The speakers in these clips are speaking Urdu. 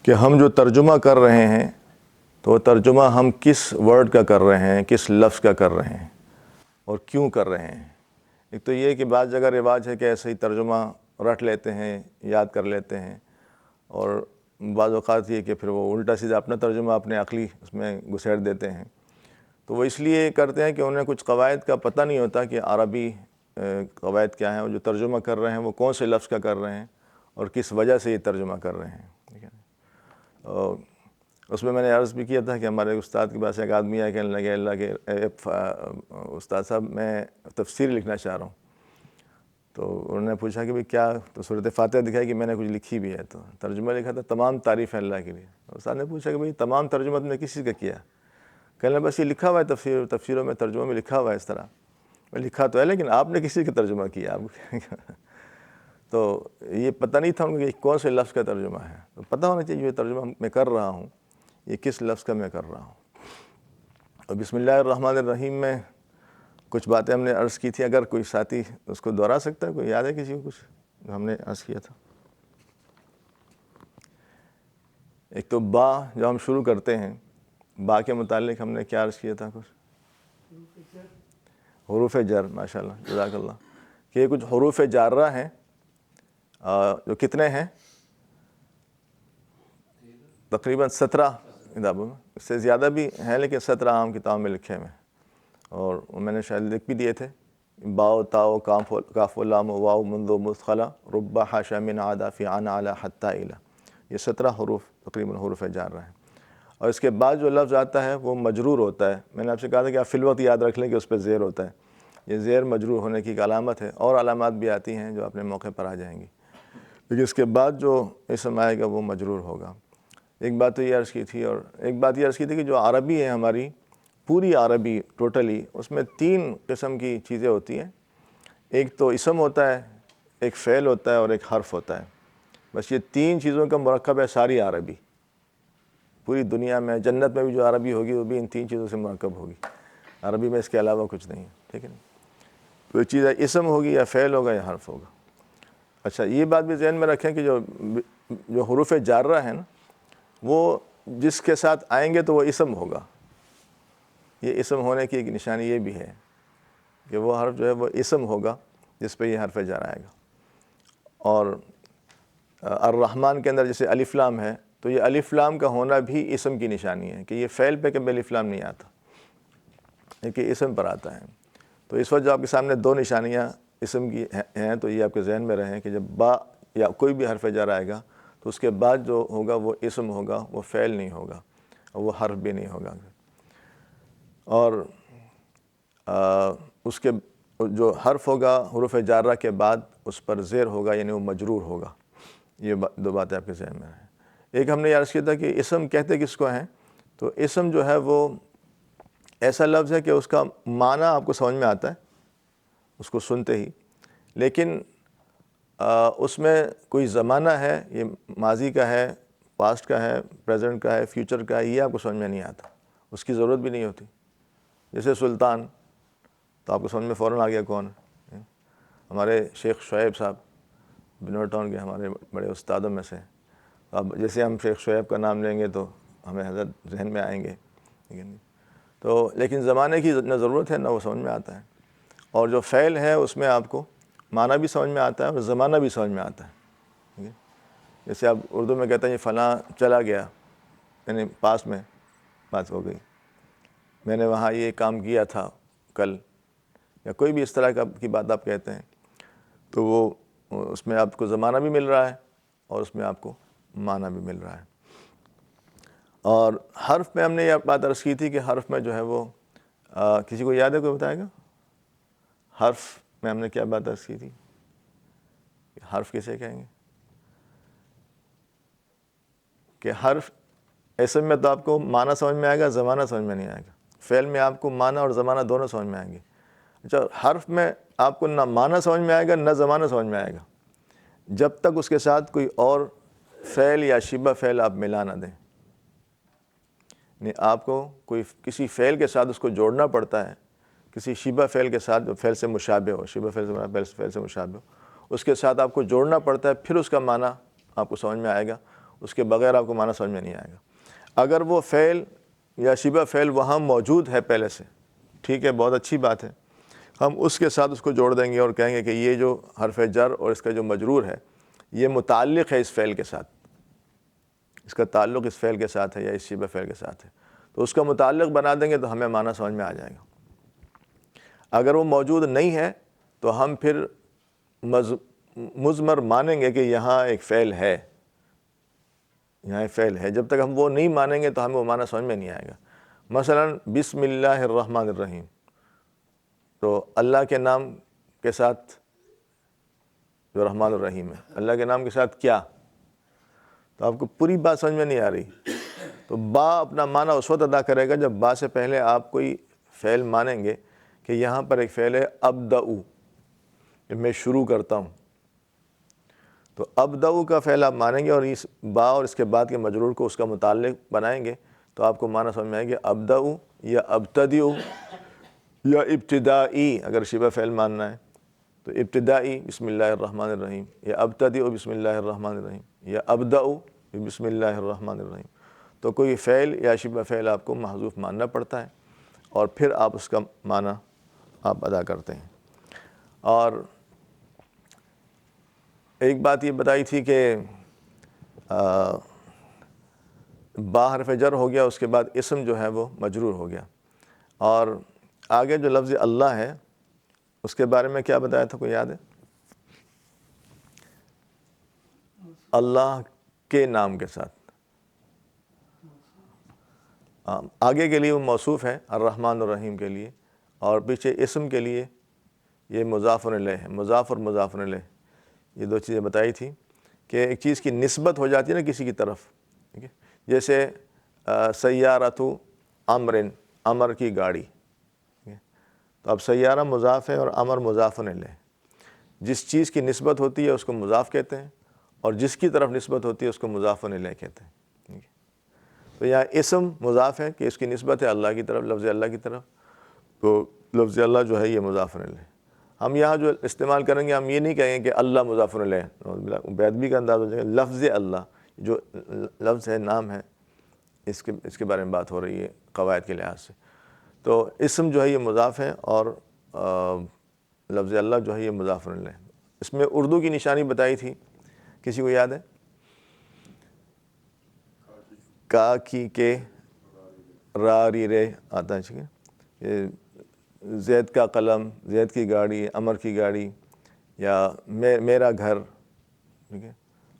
کہ ہم جو ترجمہ کر رہے ہیں تو ترجمہ ہم کس ورڈ کا کر رہے ہیں، کس لفظ کا کر رہے ہیں اور کیوں کر رہے ہیں۔ ایک تو یہ کہ بعض جگہ رواج ہے کہ ایسے ہی ترجمہ رٹ لیتے ہیں، یاد کر لیتے ہیں، اور بعض اوقات یہ کہ پھر وہ الٹا سیدھا اپنا ترجمہ اپنے عقلی اس میں گھسیٹ دیتے ہیں۔ تو وہ اس لیے کرتے ہیں کہ انہیں کچھ قواعد کا پتہ نہیں ہوتا کہ عربی قواعد کیا ہیں، اور جو ترجمہ کر رہے ہیں وہ کون سے لفظ کا کر رہے ہیں اور کس وجہ سے یہ ترجمہ کر رہے ہیں، ٹھیک ہے۔ اور اس میں نے عرض بھی کیا تھا کہ ہمارے استاد کے پاس ایک آدمی آیا کہنے لگے اللہ کے استاد صاحب میں تفسیر لکھنا چاہ رہا ہوں۔ تو انہوں نے پوچھا کہ بھئی کیا؟ تو سورۃ فاتحہ دکھائی کہ میں نے کچھ لکھی بھی ہے، تو ترجمہ لکھا تھا تمام تعریف ہے اللہ کے لیے۔ استاد نے پوچھا کہ بھئی تمام ترجمہ تم نے کس چیز کا کیا؟ کہنے لگا بس یہ لکھا ہوا ہے تفسیروں میں، ترجمہ میں لکھا ہوا ہے اس طرح۔ میں لکھا تو ہے لیکن آپ نے کسی کا ترجمہ کیا آپ تو یہ پتہ نہیں تھا ان کو کہ کون سے لفظ کا ترجمہ ہے۔ تو پتہ ہونا چاہیے یہ ترجمہ میں کر رہا ہوں یہ کس لفظ کا میں کر رہا ہوں۔ اور بسم اللہ الرحمن الرحیم میں کچھ باتیں ہم نے عرض کی تھی، اگر کوئی ساتھی اس کو دہرا سکتا ہے، کوئی یاد ہے کسی کو کچھ جو ہم نے عرض کیا تھا؟ ایک تو با جو ہم شروع کرتے ہیں، با کے متعلق ہم نے کیا عرض کیا تھا؟ کچھ حروف جر، ماشاءاللہ جزاک اللہ، کہ یہ کچھ حروف جارہ ہیں جو کتنے ہیں؟ تقریباً 17 کتابوں میں، اس سے زیادہ بھی ہیں لیکن 17 عام کتابوں میں لکھے ہوئے ہیں، اور میں نے شاید لکھ بھی دیے تھے، باء تاء کاف لام واو منذ مثقلہ رب حاشا من عادا فی عن علی حتی الی، یہ 17 حروف تقریباً حروف جارہ ہیں۔ اور اس کے بعد جو لفظ آتا ہے وہ مجرور ہوتا ہے۔ میں نے آپ سے کہا تھا کہ آپ فی الوقت یاد رکھ لیں کہ اس پہ زیر ہوتا ہے، یہ زیر مجرور ہونے کی ایک علامت ہے، اور علامات بھی آتی ہیں جو اپنے موقع پر آ جائیں گی، لیکن اس کے بعد جو اسم آئے گا وہ مجرور ہوگا۔ ایک بات تو یہ عرض کی تھی، اور ایک بات یہ عرض کی تھی کہ جو عربی ہے ہماری پوری عربی ٹوٹلی، اس میں 3 قسم کی چیزیں ہوتی ہیں، ایک تو اسم ہوتا ہے، ایک فعل ہوتا ہے، اور ایک حرف ہوتا ہے۔ بس یہ 3 چیزوں کا مرکب ہے ساری عربی، پوری دنیا میں، جنت میں بھی جو عربی ہوگی وہ بھی ان 3 چیزوں سے مرکب ہوگی، عربی میں اس کے علاوہ کچھ نہیں ہے، ٹھیک ہے نا۔ کوئی چیز ہے اسم ہوگی یا فعل ہوگا یا حرف ہوگا۔ اچھا یہ بات بھی ذہن میں رکھیں کہ جو حروف جارہ ہیں نا، وہ جس کے ساتھ آئیں گے تو وہ اسم ہوگا۔ یہ اسم ہونے کی ایک نشانی یہ بھی ہے کہ وہ حرف جو ہے وہ اسم ہوگا جس پہ یہ حرف جر آئے گا۔ اور الرحمن کے اندر جیسے الف لام ہے، تو یہ الف لام کا ہونا بھی اسم کی نشانی ہے کہ یہ فعل پہ کبھی الف لام نہیں آتا، لیکن اسم پر آتا ہے۔ تو اس وقت جو آپ کے سامنے 2 نشانیاں اسم کی ہیں، تو یہ آپ کے ذہن میں رہیں کہ جب با یا کوئی بھی حرف جر آئے گا تو اس کے بعد جو ہوگا وہ اسم ہوگا، وہ فعل نہیں ہوگا، اور وہ حرف بھی نہیں ہوگا۔ اور اس کے جو حرف ہوگا حروف جارہ کے بعد اس پر زیر ہوگا، یعنی وہ مجرور ہوگا۔ یہ 2 باتیں آپ کے ذہن میں رہیں۔ ایک ہم نے عرض کیا تھا کہ اسم کہتے کس کو ہیں، تو اسم جو ہے وہ ایسا لفظ ہے کہ اس کا معنی آپ کو سمجھ میں آتا ہے اس کو سنتے ہی، لیکن اس میں کوئی زمانہ ہے، یہ ماضی کا ہے، پاسٹ کا ہے، پریزنٹ کا ہے، فیوچر کا ہے، یہ آپ کو سمجھ میں نہیں آتا، اس کی ضرورت بھی نہیں ہوتی۔ جیسے سلطان، تو آپ کو سمجھ میں فوراً آ گیا کون ہے، ہمارے شیخ شعیب صاحب بنور ٹاؤن کے ہمارے بڑے استادوں میں سے۔ اب جیسے ہم شیخ شعیب کا نام لیں گے تو ہمیں حضرت ذہن میں آئیں گے، تو لیکن زمانے کی نہ ضرورت ہے نہ وہ سمجھ میں آتا ہے۔ اور جو فعل ہے اس میں آپ کو معنی بھی سمجھ میں آتا ہے اور زمانہ بھی سمجھ میں آتا ہے۔ جیسے آپ اردو میں کہتے ہیں یہ فلاں چلا گیا، یعنی پاس میں بات ہو گئی، میں نے وہاں یہ کام کیا تھا کل، یا کوئی بھی اس طرح کی بات آپ کہتے ہیں، تو وہ اس میں آپ کو زمانہ بھی مل رہا ہے اور اس میں آپ کو معنی بھی مل رہا ہے۔ اور حرف میں ہم نے یہ بات عرض کی تھی کہ حرف میں جو ہے وہ کسی کو یاد ہے، کوئی بتائے گا؟ حرف میں ہم نے کیا بات عرض کی تھی، حرف کسے کہیں گے؟ کہ حرف اسم میں تو آپ کو معنی سمجھ میں آئے گا، زمانہ سمجھ میں نہیں آئے گا۔ فعل میں آپ کو معنی اور زمانہ دونوں سمجھ میں آئیں گے۔ اچھا حرف میں آپ کو نہ معنی سمجھ میں آئے گا نہ زمانہ سمجھ میں آئے گا جب تک اس کے ساتھ کوئی اور فعل یا شبہ فعل آپ ملا نہ دیں۔ یعنی آپ کو کسی فعل کے ساتھ اس کو جوڑنا پڑتا ہے، کسی شبہ فعل کے ساتھ جو فعل سے مشابہ ہو، شبہ فعل سے مشابہ ہو، اس کے ساتھ آپ کو جوڑنا پڑتا ہے، پھر اس کا معنی آپ کو سمجھ میں آئے گا۔ اس کے بغیر آپ کو معنی سمجھ میں نہیں آئے گا۔ اگر وہ فعل یا شبہ فعل وہاں موجود ہے پہلے سے، ٹھیک ہے، بہت اچھی بات ہے، ہم اس کے ساتھ اس کو جوڑ دیں گے اور کہیں گے کہ یہ جو حرف جر اور اس کا جو مجرور ہے یہ متعلق ہے اس فعل کے ساتھ، اس کا تعلق اس فعل کے ساتھ ہے یا اس شبہ فعل کے ساتھ ہے، تو اس کا متعلق بنا دیں گے تو ہمیں معنی سمجھ میں آ جائے گا۔ اگر وہ موجود نہیں ہے تو ہم پھر مضمر مانیں گے کہ یہاں ایک فعل ہے، یہاں ایک فعل ہے، جب تک ہم وہ نہیں مانیں گے تو ہمیں وہ معنی سمجھ میں نہیں آئے گا۔ مثلا بسم اللہ الرحمن الرحیم، تو اللہ کے نام کے ساتھ جو رحمان الرحیم ہے، اللہ کے نام کے ساتھ کیا، تو آپ کو پوری بات سمجھ میں نہیں آ رہی، تو با اپنا معنی اس وقت ادا کرے گا جب با سے پہلے آپ کوئی فعل مانیں گے کہ یہاں پر ایک فعل ہے ابدؤ، کہ میں شروع کرتا ہوں، تو ابدؤ کا فعل آپ مانیں گے اور اس با اور اس کے بعد کے مجرور کو اس کا متعلق بنائیں گے تو آپ کو معنی سمجھ میں آئے گا ابدؤ یا ابتدئ یا ابتدائی، اگر شبہ فعل ماننا ہے تو ابتدائی بسم اللہ الرحمن الرحیم، یا ابتدئ بسم اللہ الرحمن الرحیم، یا ابدؤ بسم اللہ الرحمن الرحیم۔ تو کوئی فعل یا شبہ فعل آپ کو محذوف ماننا پڑتا ہے اور پھر آپ اس کا معنی آپ ادا کرتے ہیں۔ اور ایک بات یہ بتائی تھی کہ با حرف جر ہو گیا، اس کے بعد اسم جو ہے وہ مجرور ہو گیا، اور آگے جو لفظ اللہ ہے اس کے بارے میں کیا بتایا تھا، کوئی یاد ہے؟ اللہ کے نام کے ساتھ، آگے کے لیے وہ موصوف ہے الرحمن الرحیم کے لیے، اور پیچھے اسم کے لیے یہ مضاف الیہ ہے، مضاف اور مضاف الیہ، یہ دو چیزیں بتائی تھی کہ ایک چیز کی نسبت ہو جاتی ہے نا کسی کی طرف، ٹھیک ہے، جیسے سیارۃ امر، امر کی گاڑی، ٹھیک ہے، تو اب سیارہ مضاف ہے اور امر مضاف الیہ، جس چیز کی نسبت ہوتی ہے اس کو مضاف کہتے ہیں اور جس کی طرف نسبت ہوتی ہے اس کو مضاف الیہ کہتے ہیں، ٹھیک ہے۔ تو یہاں اسم مضاف ہے کہ اس کی نسبت ہے اللہ کی طرف، لفظ اللہ کی طرف، تو لفظ اللہ جو ہے یہ مضاف الیہ۔ ہم یہاں جو استعمال کریں گے ہم یہ نہیں کہیں گے کہ اللہ مضاف الیہ، بیدبی کا انداز ہو جائے گا، لفظ اللہ جو لفظ ہے، نام ہے، اس کے بارے میں بات ہو رہی ہے قواعد کے لحاظ سے۔ تو اسم جو ہے یہ مضاف ہے اور لفظ اللہ جو ہے یہ مضاف الیہ۔ اس میں اردو کی نشانی بتائی تھی، کسی کو یاد ہے؟ کا کی کے را ری رے آتا ہے، ٹھیک ہے، زید کا قلم، زید کی گاڑی، امر کی گاڑی، یا میرا گھر، ٹھیک ہے،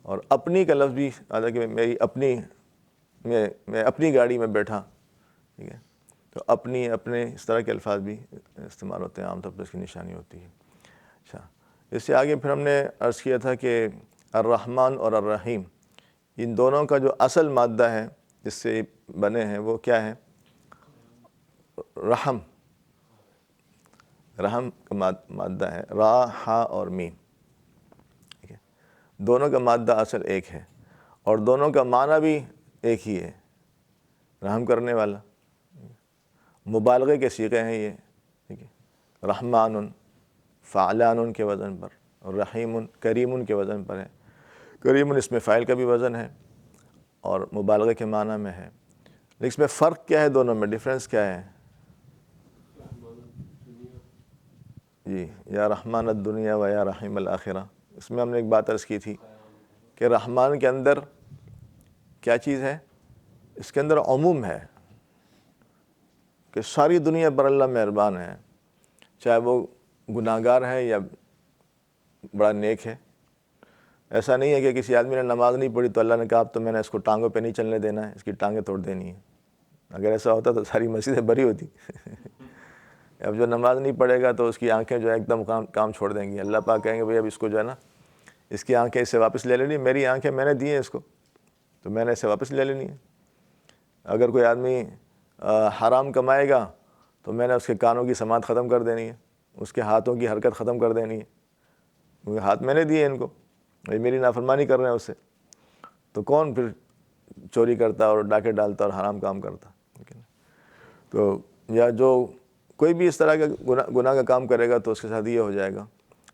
اور اپنی کا لفظ بھی آتا ہے کہ میری اپنی، میں اپنی گاڑی میں بیٹھا، ٹھیک ہے، تو اپنی، اپنے، اس طرح کے الفاظ بھی استعمال ہوتے ہیں، عام طور پر اس کی نشانی ہوتی ہے۔ اچھا، اس سے آگے پھر ہم نے عرض کیا تھا کہ الرحمن اور الرحیم ان دونوں کا جو اصل مادہ ہے جس سے بنے ہیں وہ کیا ہے؟ رحم، رحم کا مادہ ہے، را، ہا اور میم، ٹھیک ہے، دونوں کا مادہ اصل ایک ہے اور دونوں کا معنی بھی ایک ہی ہے، رحم کرنے والا، مبالغے کے صیغے ہیں یہ، ٹھیک ہے، رحمان فعلان کے وزن پر، اور رحیم کریم کے وزن پر ہے، کریم اس میں فاعل کا بھی وزن ہے اور مبالغے کے معنی میں ہے، لیکن اس میں فرق کیا ہے، دونوں میں ڈیفرنس کیا ہے؟ جی، یا رحمان الدنیا و یا رحیم الآخرہ، اس میں ہم نے ایک بات عرض کی تھی کہ رحمان کے اندر کیا چیز ہے؟ اس کے اندر عموم ہے کہ ساری دنیا پر اللہ مہربان ہے، چاہے وہ گناہ گار ہے یا بڑا نیک ہے۔ ایسا نہیں ہے کہ کسی آدمی نے نماز نہیں پڑھی تو اللہ نے کہا اب تو میں نے اس کو ٹانگوں پہ نہیں چلنے دینا ہے، اس کی ٹانگیں توڑ دینی ہیں۔ اگر ایسا ہوتا تو ساری مسجدیں بری ہوتی۔ اب جو نماز نہیں پڑھے گا تو اس کی آنکھیں جو ہے ایک دم کام چھوڑ دیں گی، اللہ پاک کہیں گے بھئی اب اس کو جو ہے نا، اس کی آنکھیں اس سے واپس لے لینی، میری آنکھیں میں نے دی ہیں اس کو تو میں نے اسے واپس لے لینی ہے۔ اگر کوئی آدمی حرام کمائے گا تو میں نے اس کے کانوں کی سماعت ختم کر دینی ہے، اس کے ہاتھوں کی حرکت ختم کر دینی ہے، کیونکہ ہاتھ میں نے دیے ان کو، یہ میری نافرمانی کر رہے ہیں اس سے، تو کون پھر چوری کرتا اور ڈاکے ڈالتا اور حرام کام کرتا؟ تو یا جو کوئی بھی اس طرح کا گناہ کا کام کرے گا تو اس کے ساتھ یہ ہو جائے گا۔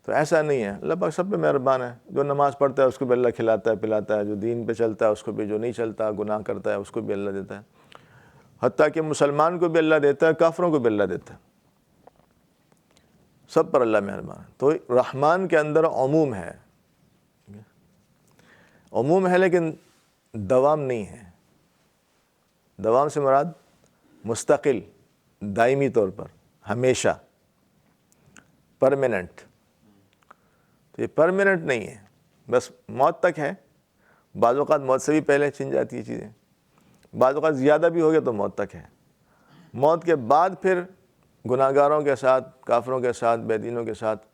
تو ایسا نہیں ہے، اللہ پاک سب پہ مہربان ہے. جو نماز پڑھتا ہے اس کو بھی اللہ کھلاتا ہے پلاتا ہے، جو دین پہ چلتا ہے اس کو بھی، جو نہیں چلتا گناہ کرتا ہے اس کو بھی اللہ دیتا ہے. حتیٰ کہ مسلمان کو بھی اللہ دیتا ہے، کافروں کو بھی اللہ دیتا ہے، سب پر اللہ مہربان ہے. تو رحمان کے اندر عموم ہے، عموم ہے لیکن دوام نہیں ہے. دوام سے مراد مستقل، دائمی طور پر، ہمیشہ، پرماننٹ. تو یہ پرماننٹ نہیں ہے، بس موت تک ہے. بعض اوقات موت سے بھی پہلے چھن جاتی ہے چیزیں، بعض اوقات زیادہ بھی ہو گیا تو موت تک ہے. موت کے بعد پھر گناہ گاروں کے ساتھ، کافروں کے ساتھ، بے دینوں کے ساتھ،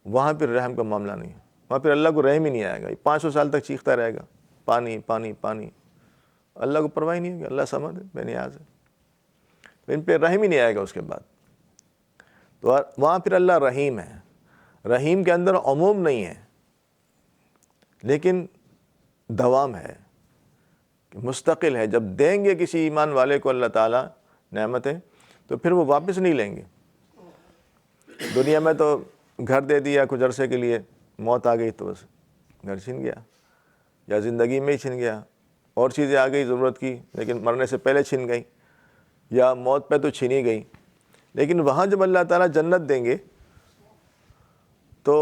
وہاں پھر رحم کا معاملہ نہیں ہے. وہاں پھر اللہ کو رحم ہی نہیں آئے گا. 500 سال تک چیختا رہے گا، پانی پانی پانی، اللہ کو پرواہ ہی نہیں ہوگی. اللہ سمجھ ہے، بے نیاز ہے، ان پہ رحم ہی نہیں آئے گا اس کے بعد. تو وہاں پھر اللہ رحیم ہے. رحیم کے اندر عموم نہیں ہے لیکن دوام ہے، مستقل ہے. جب دیں گے کسی ایمان والے کو اللہ تعالیٰ نعمتیں تو پھر وہ واپس نہیں لیں گے. دنیا میں تو گھر دے دیا کچھ عرصے کے لیے، موت آ گئی تو بس گھر چھن گیا، یا زندگی میں ہی چھن گیا. اور چیزیں آ گئی ضرورت کی لیکن مرنے سے پہلے چھن گئی، یا موت پہ تو چھن ہی گئی. لیکن وہاں جب اللہ تعالیٰ جنت دیں گے تو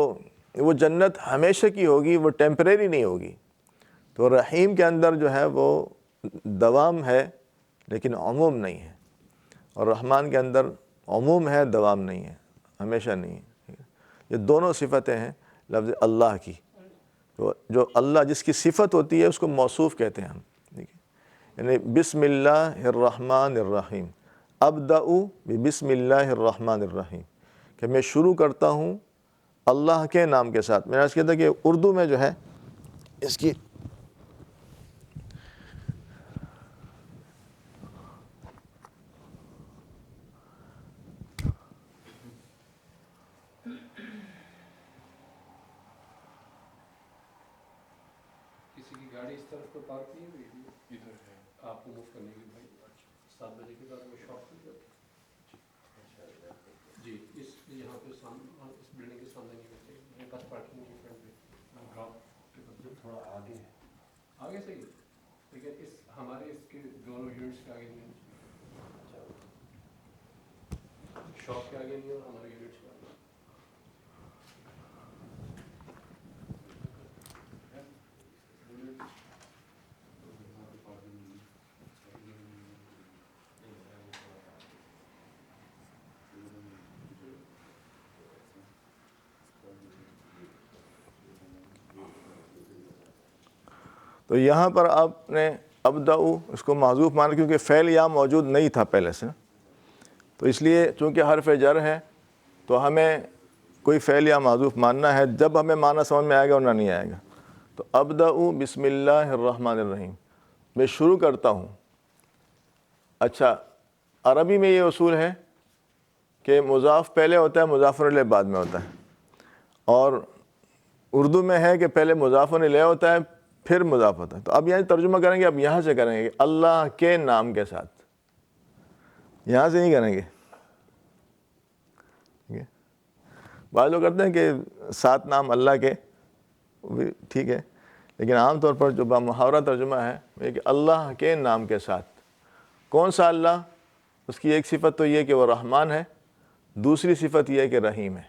وہ جنت ہمیشہ کی ہوگی، وہ ٹیمپریری نہیں ہوگی. تو رحیم کے اندر جو ہے وہ دوام ہے لیکن عموم نہیں ہے، اور رحمان کے اندر عموم ہے، دوام نہیں ہے، ہمیشہ نہیں ہے. یہ دونوں صفتیں ہیں لفظ اللہ کی. تو جو اللہ جس کی صفت ہوتی ہے اس کو موصوف کہتے ہیں ہم. یعنی بسم اللہ الرحمن الرحیم، ابدأ بسم اللہ الرحمن الرحیم، کہ میں شروع کرتا ہوں اللہ کے نام کے ساتھ. میں نے عرض کیا تھا کہ اردو میں جو ہے اس کی کسی کی گاڑی اس طرف کو پارک کی ہوئی ہے، ادھر ہے آپ کو موو کرنے کی. بھائی 7 بجے کے بعد وہ شاپ کھل جاتی جی. اس یہاں پہ سامنے اس بلڈنگ کے سامنے نہیں ہوتے، میرے پاس پارکنگ نہیں فرنٹ پہ ڈراپ کے بدلے تھوڑا آگے ہے. آگے سے ہی لیکن اس ہمارے اس کے دونوں یونٹس کے آگے نہیں، شاپ کے آگے نہیں اور ہمارے یونٹس کے آگے. تو یہاں پر آپ نے ابدأ اس کو محذوف مانا کیونکہ فعل یا موجود نہیں تھا پہلے سے. تو اس لیے چونکہ حرف جر ہے تو ہمیں کوئی فعل یا محذوف ماننا ہے، جب ہمیں معنی سمجھ میں آئے گا ورنہ نہیں آئے گا. تو ابدأ بسم اللہ الرحمن الرحیم، میں شروع کرتا ہوں. اچھا، عربی میں یہ اصول ہے کہ مضاف پہلے ہوتا ہے، مضاف الیہ بعد میں ہوتا ہے. اور اردو میں ہے کہ پہلے مضاف الیہ ہوتا ہے پھر مضاف ہوتا ہے. تو اب یہاں ترجمہ کریں گے، اب یہاں سے کریں گے اللہ کے نام کے ساتھ، یہاں سے نہیں کریں گے. بعض لوگ کرتے ہیں کہ 7 نام اللہ کے، وہ بھی ٹھیک ہے، لیکن عام طور پر جو بامحاورہ ترجمہ ہے وہ کہ اللہ کے نام کے ساتھ. کون سا اللہ؟ اس کی ایک صفت تو یہ کہ وہ رحمان ہے، دوسری صفت یہ ہے کہ رحیم ہے.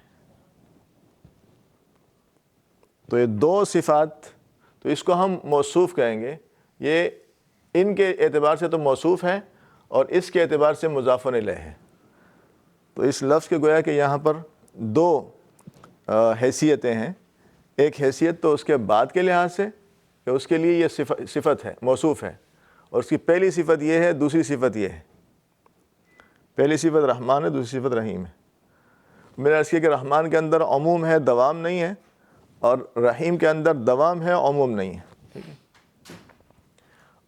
تو یہ 2 صفات، تو اس کو ہم موصوف کہیں گے. یہ ان کے اعتبار سے تو موصوف ہے اور اس کے اعتبار سے مضاف الیہ ہے. تو اس لفظ کے گویا کہ یہاں پر 2 حیثیتیں ہیں. ایک حیثیت تو اس کے بعد کے لحاظ سے کہ اس کے لیے یہ صفت ہے، موصوف ہے، اور اس کی پہلی صفت یہ ہے، دوسری صفت یہ ہے. پہلی صفت رحمان ہے، دوسری صفت رحیم ہے. میں نے عرض کیا کہ رحمان کے اندر عموم ہے، دوام نہیں ہے، اور رحیم کے اندر دوام ہے، عموم نہیں ہے.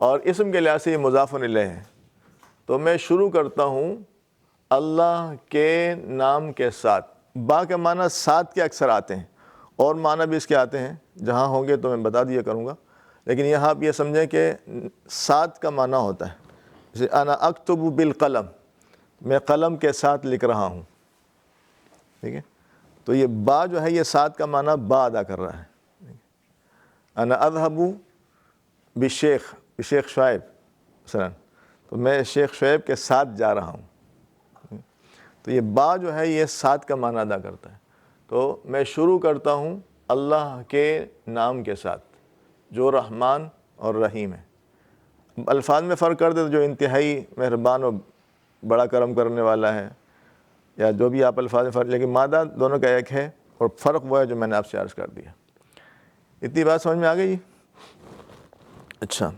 اور اسم کے لحاظ سے یہ مضاف الیہ ہے. تو میں شروع کرتا ہوں اللہ کے نام کے ساتھ. با کے معنی ساتھ کے اکثر آتے ہیں، اور معنی بھی اس کے آتے ہیں، جہاں ہوں گے تو میں بتا دیا کروں گا. لیکن یہاں آپ یہ سمجھیں کہ ساتھ کا معنی ہوتا ہے. جیسے انا اکتب بالقلم، میں قلم کے ساتھ لکھ رہا ہوں. ٹھیک ہے، تو یہ با جو ہے یہ ساتھ کا معنی با ادا کر رہا ہے. انا اذهب بالشیخ، شیخ شعیب مثلا، تو میں شیخ شعیب کے ساتھ جا رہا ہوں. تو یہ با جو ہے یہ ساتھ کا معنی ادا کرتا ہے. تو میں شروع کرتا ہوں اللہ کے نام کے ساتھ جو رحمان اور رحیم ہے. الفاظ میں فرق کر دے تو جو انتہائی مہربان اور بڑا کرم کرنے والا ہے، یا جو بھی آپ الفاظ میں فرق، لیکن مادہ دونوں کا ایک ہے، اور فرق وہ ہے جو میں نے آپ سے عرض کر دیا. اتنی بات سمجھ میں آ گئی؟ اچھا،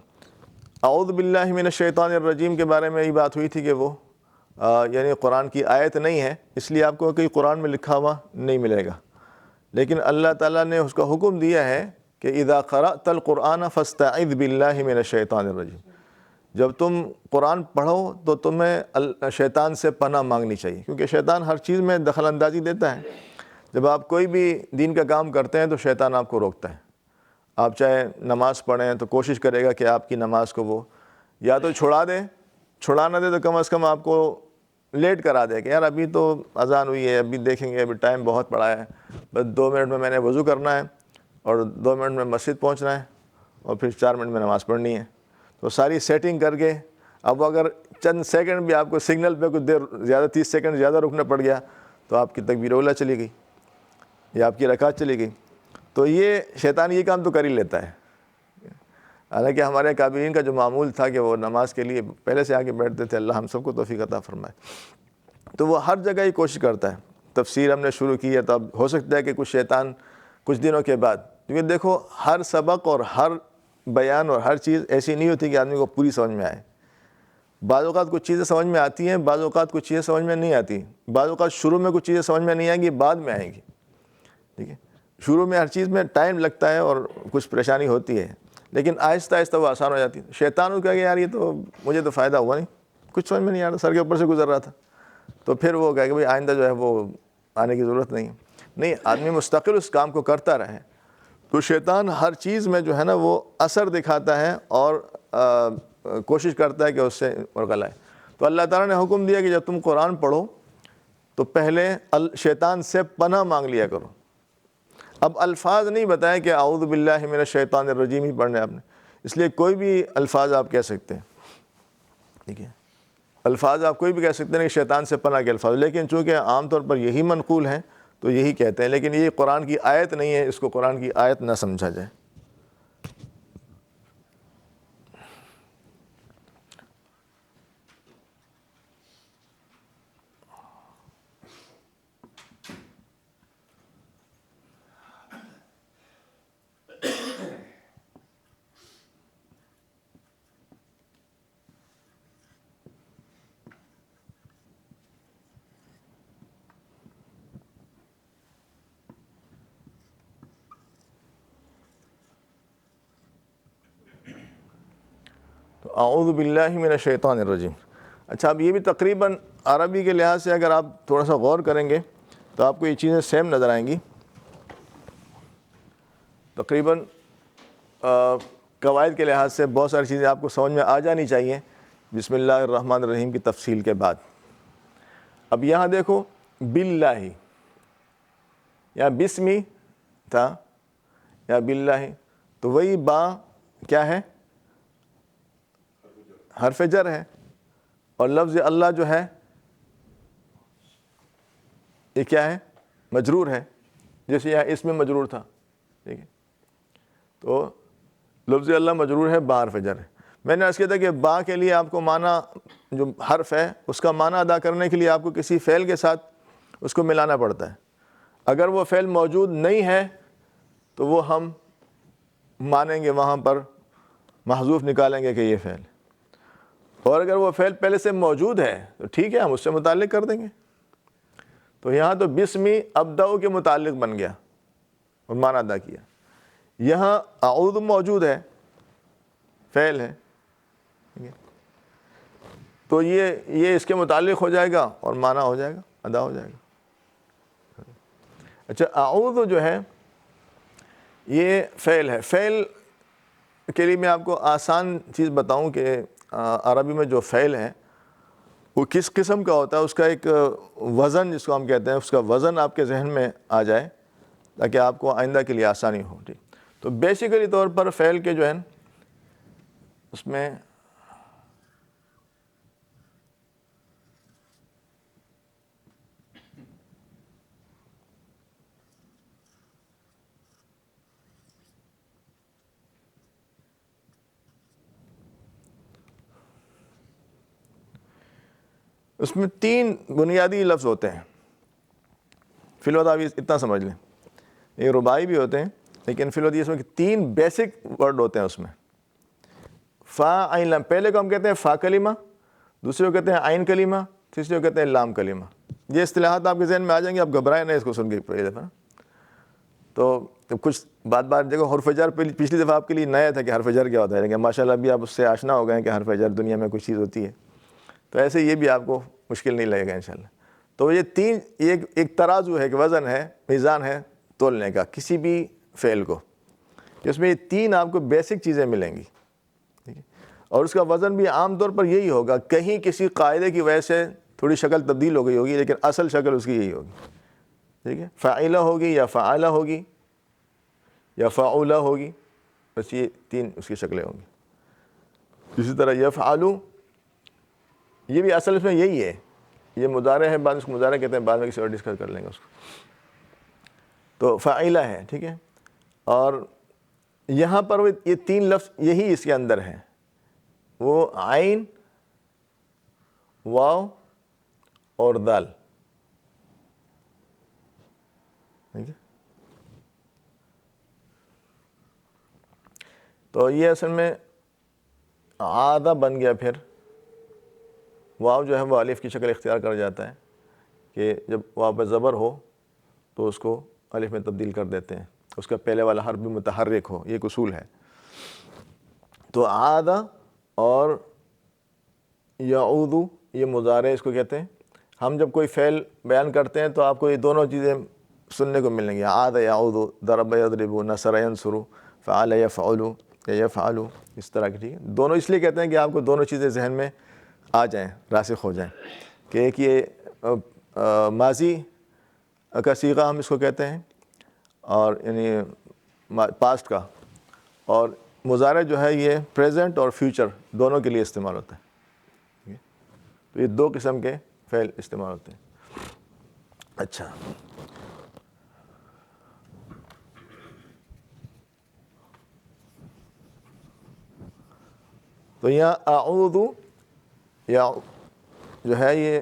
اعوذ باللہ من الشیطان الرجیم کے بارے میں یہ بات ہوئی تھی کہ وہ یعنی قرآن کی آیت نہیں ہے، اس لیے آپ کو کہیں قرآن میں لکھا ہوا نہیں ملے گا، لیکن اللہ تعالیٰ نے اس کا حکم دیا ہے کہ اذا قرأت القرآن فاستعذ باللہ من الشیطان الرجیم. جب تم قرآن پڑھو تو تمہیں شیطان سے پناہ مانگنی چاہیے، کیونکہ شیطان ہر چیز میں دخل اندازی دیتا ہے. جب آپ کوئی بھی دین کا کام کرتے ہیں تو شیطان آپ کو روکتا ہے. آپ چاہے نماز پڑھیں تو کوشش کرے گا کہ آپ کی نماز کو وہ یا تو چھڑا دے، چھڑا نہ دے تو کم از کم آپ کو لیٹ کرا دے کہ یار ابھی تو اذان ہوئی ہے، ابھی دیکھیں گے، ابھی ٹائم بہت پڑا ہے، بس 2 منٹ میں نے وضو کرنا ہے اور 2 منٹ میں مسجد پہنچنا ہے اور پھر 4 منٹ میں نماز پڑھنی ہے. تو ساری سیٹنگ کر کے اب اگر چند سیکنڈ بھی آپ کو سگنل پہ کچھ دیر زیادہ 30 سیکنڈ زیادہ رکنا پڑ گیا تو آپ کی تکبیر اولیٰ چلی گئی یا آپ کی رکعت چلی گئی. تو یہ شیطان یہ کام تو کر ہی لیتا ہے. حالانکہ ہمارے کابرین کا جو معمول تھا کہ وہ نماز کے لیے پہلے سے آگے بیٹھتے تھے، اللہ ہم سب کو توفیق عطا فرمائے. تو وہ ہر جگہ ہی کوشش کرتا ہے. تفسیر ہم نے شروع کی ہے تو اب ہو سکتا ہے کہ کچھ شیطان کچھ دنوں کے بعد، کیونکہ دیکھو ہر سبق اور ہر بیان اور ہر چیز ایسی نہیں ہوتی کہ آدمی کو پوری سمجھ میں آئے. بعض اوقات کچھ چیزیں سمجھ میں آتی ہیں، بعض اوقات کچھ چیزیں سمجھ میں نہیں آتی. بعض اوقات شروع میں کچھ چیزیں سمجھ میں نہیں آئیں گی، بعد میں آئیں گی. ٹھیک ہے، شروع میں ہر چیز میں ٹائم لگتا ہے اور کچھ پریشانی ہوتی ہے، لیکن آہستہ آہستہ وہ آسان ہو جاتی ہے. شیطان کو کہا کہ یار یہ تو مجھے تو فائدہ ہوا نہیں، کچھ سمجھ میں نہیں آ رہا، سر کے اوپر سے گزر رہا تھا. تو پھر وہ کہے کہ بھائی آئندہ جو ہے وہ آنے کی ضرورت نہیں. نہیں، آدمی مستقل اس کام کو کرتا رہے تو شیطان ہر چیز میں جو ہے نا وہ اثر دکھاتا ہے اور کوشش کرتا ہے کہ اس سے مرغلہ ہے. تو اللہ تعالیٰ نے حکم دیا کہ جب تم قرآن پڑھو تو پہلے شیطان سے پناہ مانگ لیا کرو. اب الفاظ نہیں بتائے کہ اعوذ باللہ من الشیطان الرجیم ہی پڑھنے آپ نے، اس لیے کوئی بھی الفاظ آپ کہہ سکتے ہیں. ٹھیک ہے، الفاظ آپ کوئی بھی کہہ سکتے ہیں کہ شیطان سے پناہ کے الفاظ، لیکن چونکہ عام طور پر یہی منقول ہیں تو یہی کہتے ہیں. لیکن یہ قرآن کی آیت نہیں ہے، اس کو قرآن کی آیت نہ سمجھا جائے. تو اعوذ باللہ من الشیطان الرجیم. اچھا، اب یہ بھی تقریباً عربی کے لحاظ سے اگر آپ تھوڑا سا غور کریں گے تو آپ کو یہ چیزیں سیم نظر آئیں گی. تقریباً قواعد کے لحاظ سے بہت ساری چیزیں آپ کو سمجھ میں آ جانی چاہیے بسم اللہ الرحمن الرحیم کی تفصیل کے بعد. اب یہاں دیکھو باللہ، یا بسمی تھا یا باللہ، تو وہی با کیا ہے؟ حرف جر ہے، اور لفظ اللہ جو ہے یہ کیا ہے؟ مجرور ہے، جیسے یہاں اس میں مجرور تھا. ٹھیک ہے، تو لفظ اللہ مجرور ہے، با حرف جر ہے. میں نے عرض کیا تھا کہ با کے لیے آپ کو معنی جو حرف ہے اس کا معنی ادا کرنے کے لیے آپ کو کسی فعل کے ساتھ اس کو ملانا پڑتا ہے. اگر وہ فعل موجود نہیں ہے تو وہ ہم مانیں گے، وہاں پر محذوف نکالیں گے کہ یہ فعل، اور اگر وہ فعل پہلے سے موجود ہے تو ٹھیک ہے، ہم اس سے متعلق کر دیں گے. تو یہاں تو بسمی ابدأ کے متعلق بن گیا اور معنی ادا کیا. یہاں اعوذ موجود ہے، فعل ہے، تو یہ اس کے متعلق ہو جائے گا اور معنی ہو جائے گا، ادا ہو جائے گا. اچھا، اعوذ جو ہے یہ فعل ہے. فعل کے لیے میں آپ کو آسان چیز بتاؤں کہ عربی میں جو فعل ہے وہ کس قسم کا ہوتا ہے، اس کا ایک وزن جس کو ہم کہتے ہیں، اس کا وزن آپ کے ذہن میں آ جائے تاکہ آپ کو آئندہ کے لیے آسانی ہو. ٹھیک، تو بیسیکلی طور پر فعل کے جو ہے اس میں تین بنیادی لفظ ہوتے ہیں. فی الوقت آپ اتنا سمجھ لیں، یہ رباعی بھی ہوتے ہیں لیکن فی الوقت یہ سمجھ 3 بیسک ورڈ ہوتے ہیں اس میں. فا عین لام، پہلے کو ہم کہتے ہیں فا کلمہ، دوسرے کو کہتے ہیں عین کلمہ، تیسرے کو کہتے ہیں لام کلمہ. یہ اصطلاحات آپ کے ذہن میں آ جائیں گے، آپ گھبرائیں نہیں اس کو سن کے پہلی دفعہ. تو کچھ بات دیکھو، حرف جر پچھلی دفعہ آپ کے لیے نیا تھا کہ حرف جر کیا ہوتا ہے، لیکن ماشاءاللہ ابھی آپ اس سے آشنا ہو گئے کہ حرف جر دنیا میں کوئی چیز ہوتی ہے. تو ایسے یہ بھی آپ کو مشکل نہیں لگے گا انشاءاللہ. تو یہ 3 ایک ترازو ہے کہ وزن ہے، میزان ہے تولنے کا کسی بھی فعل کو، اس میں یہ 3 آپ کو بیسک چیزیں ملیں گی. ٹھیک ہے، اور اس کا وزن بھی عام طور پر یہی ہوگا. کہیں کسی قاعدے کی وجہ سے تھوڑی شکل تبدیل ہو گئی ہوگی لیکن اصل شکل اس کی یہی ہوگی. ٹھیک ہے، فاعلہ ہوگی یا فعالہ ہوگی یا فعولہ ہوگی، بس یہ 3 اس کی شکلیں ہوں گی. اسی طرح یفعلو، یہ بھی اصل اس میں یہی ہے، یہ مضارع ہے، بعد اس کو مضارع کہتے ہیں، بعد میں کسی اور ڈسکس کر لیں گے اس کو. تو فاعلہ ہے. ٹھیک ہے، اور یہاں پر یہ 3 لفظ یہی اس کے اندر ہیں، وہ عین، واو اور دال. ٹھیک ہے، تو یہ اصل میں عادہ بن گیا. پھر واو جو ہے وہ الف کی شکل اختیار کر جاتا ہے کہ جب واو پہ زبر ہو تو اس کو الف میں تبدیل کر دیتے ہیں، اس کا پہلے والا حرف بھی متحرک ہو. یہ ایک اصول ہے. تو عادہ اور یعود، یہ مضارع اس کو کہتے ہیں. ہم جب کوئی فعل بیان کرتے ہیں تو آپ کو یہ دونوں چیزیں سننے کو ملیں گی، عاد یعود، ضرب یضرب، نصر ینصر، فعل یفعل یا یفعل، اس طرح کی. ٹھیک ہے، دونوں اس لیے کہتے ہیں کہ آپ کو دونوں چیزیں ذہن میں آ جائیں، راسخ ہو جائیں. کہ ایک یہ ماضی کا صیغہ ہم اس کو کہتے ہیں، اور یعنی پاسٹ کا، اور مضارع جو ہے یہ پریزنٹ اور فیوچر دونوں کے لیے استعمال ہوتا ہے. تو یہ 2 قسم کے فعل استعمال ہوتے ہیں. اچھا، تو یہاں اعوذ یا جو ہے، یہ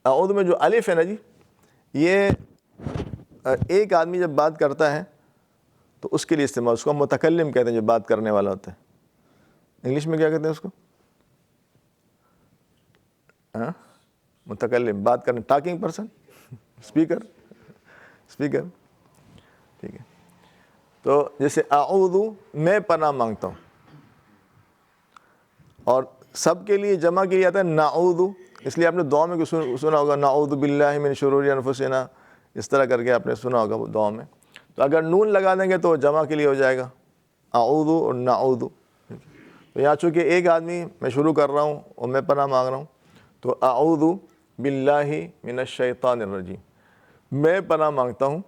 اعوذ میں جو الف ہے نا جی، یہ ایک آدمی جب بات کرتا ہے تو اس کے لیے استعمال، اس کو ہم متکلم کہتے ہیں، جو بات کرنے والا ہوتا ہے. انگلش میں کیا کہتے ہیں اس کو؟ متکلم، بات کرنے، ٹاکنگ پرسن، اسپیکر. ٹھیک ہے، تو جیسے اعوذ، میں پناہ مانگتا ہوں، اور سب کے لیے جمع کے لیے آتا ہے نعوذ. اس لیے آپ نے دعا میں سنا ہوگا نعوذ باللہ من شرور انفسنا، اس طرح کر کے آپ نے سنا ہوگا دعا میں. تو اگر نون لگا دیں گے تو جمع کے لیے ہو جائے گا، اعوذ اور نعوذ. تو یہاں چونکہ ایک آدمی میں شروع کر رہا ہوں اور میں پناہ مانگ رہا ہوں، تو اعوذ باللہ من الشیطان الرجیم، میں پناہ مانگتا ہوں.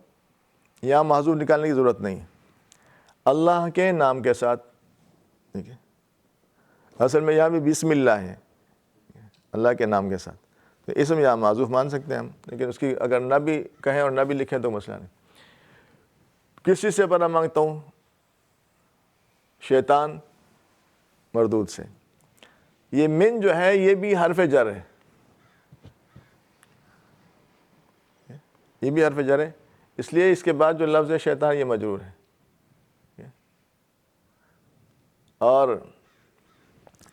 یہاں محذوف نکالنے کی ضرورت نہیں ہے، اللہ کے نام کے ساتھ. ٹھیک ہے، اصل میں یہاں بھی بسم اللہ ہے، اللہ کے نام کے ساتھ. تو اسم یہاں معذوف مان سکتے ہیں ہم، لیکن اس کی اگر نہ بھی کہیں اور نہ بھی لکھیں تو مسئلہ نہیں. کس چیز سے پناہ مانگتا ہوں؟ شیطان مردود سے. یہ من جو ہے یہ بھی حرف جر ہے، یہ بھی حرف جر ہے، اس لیے اس کے بعد جو لفظ ہے شیطان یہ مجرور ہے. اور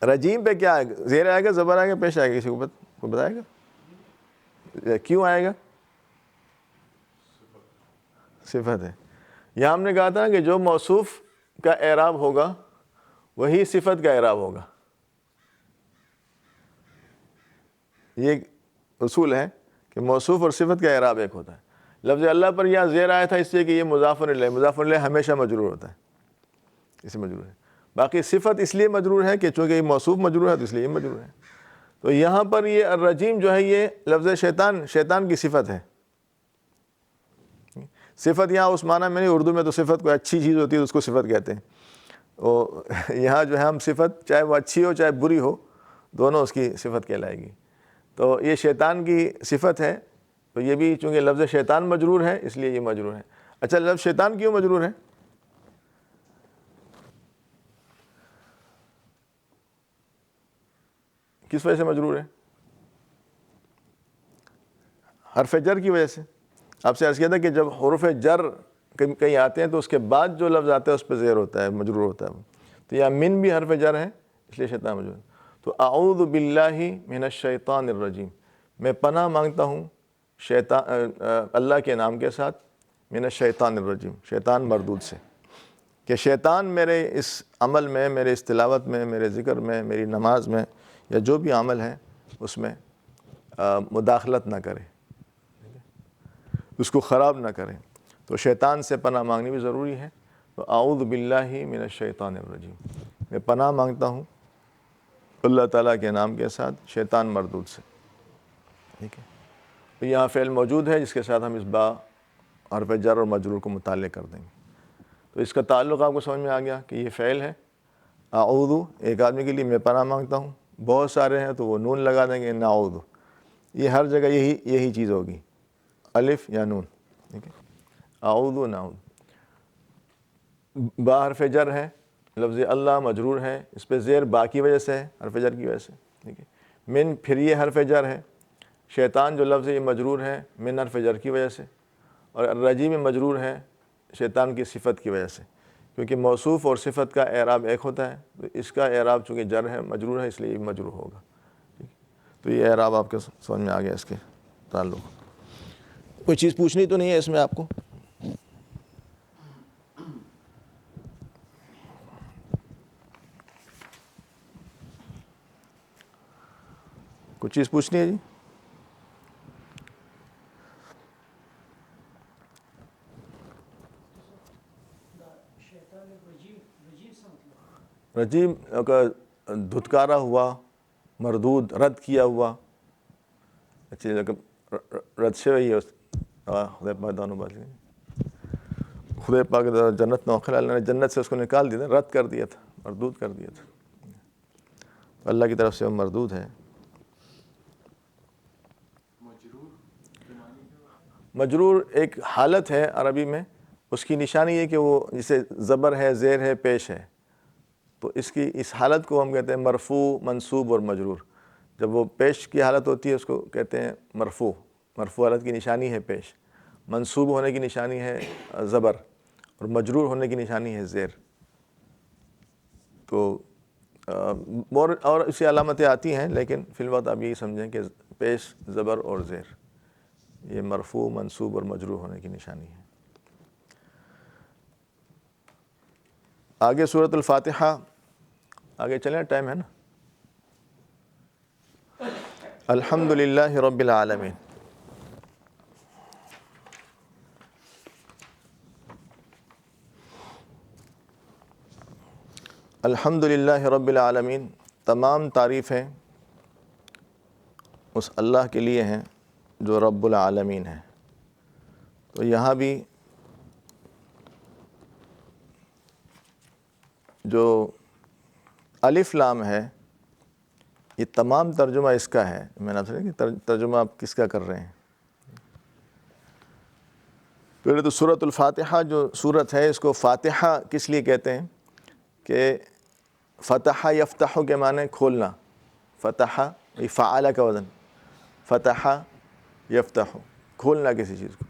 رجیم پہ کیا آئے گا؟ زیر آئے گا، زبر آئے گا، پیش آئے گا؟ کسی کو بتائے گا کیوں آئے گا؟ صفت ہے. یہاں ہم نے کہا تھا کہ جو موصوف کا اعراب ہوگا وہی صفت کا اعراب ہوگا. یہ ایک اصول ہے کہ موصوف اور صفت کا اعراب ایک ہوتا ہے. لفظ اللہ پر یہاں زیر آیا تھا اس لیے کہ یہ مضاف الیہ، مضاف الیہ ہمیشہ مجرور ہوتا ہے، اسے مجرور ہے. باقی صفت اس لیے مجرور ہے کہ چونکہ یہ موصوف مجرور ہے تو اس لیے یہ مجرور ہے. تو یہاں پر یہ الرجیم جو ہے یہ لفظ شیطان کی صفت ہے. صفت یہاں اس معنی میں نہیں، اردو میں تو صفت کوئی اچھی چیز ہوتی ہے تو اس کو صفت کہتے ہیں. یہاں جو ہے ہم صفت چاہے وہ اچھی ہو چاہے بری ہو دونوں اس کی صفت کہلائے گی. تو یہ شیطان کی صفت ہے، تو یہ بھی چونکہ لفظ شیطان مجرور ہے اس لیے یہ مجرور ہے. اچھا، لفظ شیطان کیوں مجرور ہے؟ کس وجہ سے مجرور ہے؟ حرف جر کی وجہ سے. آپ سے عرض کیا تھا کہ جب حروف جر کہیں آتے ہیں تو اس کے بعد جو لفظ آتا ہے اس پہ زیر ہوتا ہے، مجرور ہوتا ہے. تو یا من بھی حرف جر ہے اس لیے شیطان مجرور ہے. تو اعوذ باللہ من الشیطان الرجیم، میں پناہ مانگتا ہوں اللہ کے نام کے ساتھ، من الشیطان الرجیم، شیطان مردود سے، کہ شیطان میرے اس عمل میں، میرے اس تلاوت میں، میرے ذکر میں، میری نماز میں یا جو بھی عمل ہے اس میں مداخلت نہ کرے، اس کو خراب نہ کرے. تو شیطان سے پناہ مانگنی بھی ضروری ہے. تو اعوذ باللہ من الشیطان الرجیم، میں پناہ مانگتا ہوں اللہ تعالیٰ کے نام کے ساتھ شیطان مردود سے. ٹھیک ہے، تو یہاں فعل موجود ہے جس کے ساتھ ہم اس با حرف جر اور مجرور کو متعلق کر دیں گے. تو اس کا تعلق آپ کو سمجھ میں آ گیا کہ یہ فعل ہے. اعوذ ایک آدمی کے لیے میں پناہ مانگتا ہوں، بہت سارے ہیں تو وہ نون لگا دیں گے نعوذ. یہ ہر جگہ یہی چیز ہوگی، الف یا نون. ٹھیک ہے، اعوذ نعوذ. با حرف جر ہے، لفظ اللہ مجرور ہے، اس پہ زیر با کی وجہ سے ہے، حرف جر کی وجہ سے. ٹھیک ہے، من پھر یہ حرف جر ہے. شیطان جو لفظ یہ مجرور ہے من حرف جر کی وجہ سے، اور الرجیم مجرور ہے شیطان کی صفت کی وجہ سے، کیونکہ موصوف اور صفت کا اعراب ایک ہوتا ہے. تو اس کا اعراب چونکہ جر ہے، مجرور ہے، اس لیے یہ مجرور ہوگا. تو یہ اعراب آپ کے سمجھ میں آ گیا اس کے تعلق. کوئی چیز پوچھنی تو نہیں ہے اس میں آپ کو؟ کوئی چیز پوچھنی ہے جی؟ رجیم کا دھتکارا ہوا، مردود، رد کیا ہوا. اچھی رد سے وہی ہے. خدا پاک دانو بات خدا پاک جنت نوخل اللہ نے جنت سے اس کو نکال دیا تھا، رد کر دیا تھا، مردود کر دیا تھا. اللہ کی طرف سے وہ مردود ہے. مجرور ایک حالت ہے عربی میں، اس کی نشانی یہ کہ وہ جسے زبر ہے، زیر ہے، پیش ہے. تو اس حالت کو ہم کہتے ہیں مرفوع، منصوب اور مجرور. جب وہ پیش کی حالت ہوتی ہے اس کو کہتے ہیں مرفوع. مرفوع حالت کی نشانی ہے پیش، منصوب ہونے کی نشانی ہے زبر، اور مجرور ہونے کی نشانی ہے زیر. تو اور اسی علامتیں آتی ہیں، لیکن فی الوقت آپ یہی سمجھیں کہ پیش، زبر اور زیر یہ مرفوع، منصوب اور مجرور ہونے کی نشانی ہے. آگے سورۃ الفاتحہ، آگے چلیں، ٹائم ہے نا. الحمد للہ رب العالمین. الحمد للہ رب العالمین، تمام تعریفیں اس اللہ کے لیے ہیں جو رب العالمین ہے. تو یہاں بھی جو الف لام ہے یہ تمام ترجمہ اس کا ہے. میں نے آپ سے کہ ترجمہ آپ کس کا کر رہے ہیں. پہلے تو سورۃ الفاتحہ جو سورت ہے اس کو فاتحہ کس لیے کہتے ہیں کہ فتح یفتح کے معنی کھولنا. فتح فعال کا وزن، فتح یفتح، کھولنا کسی چیز کو،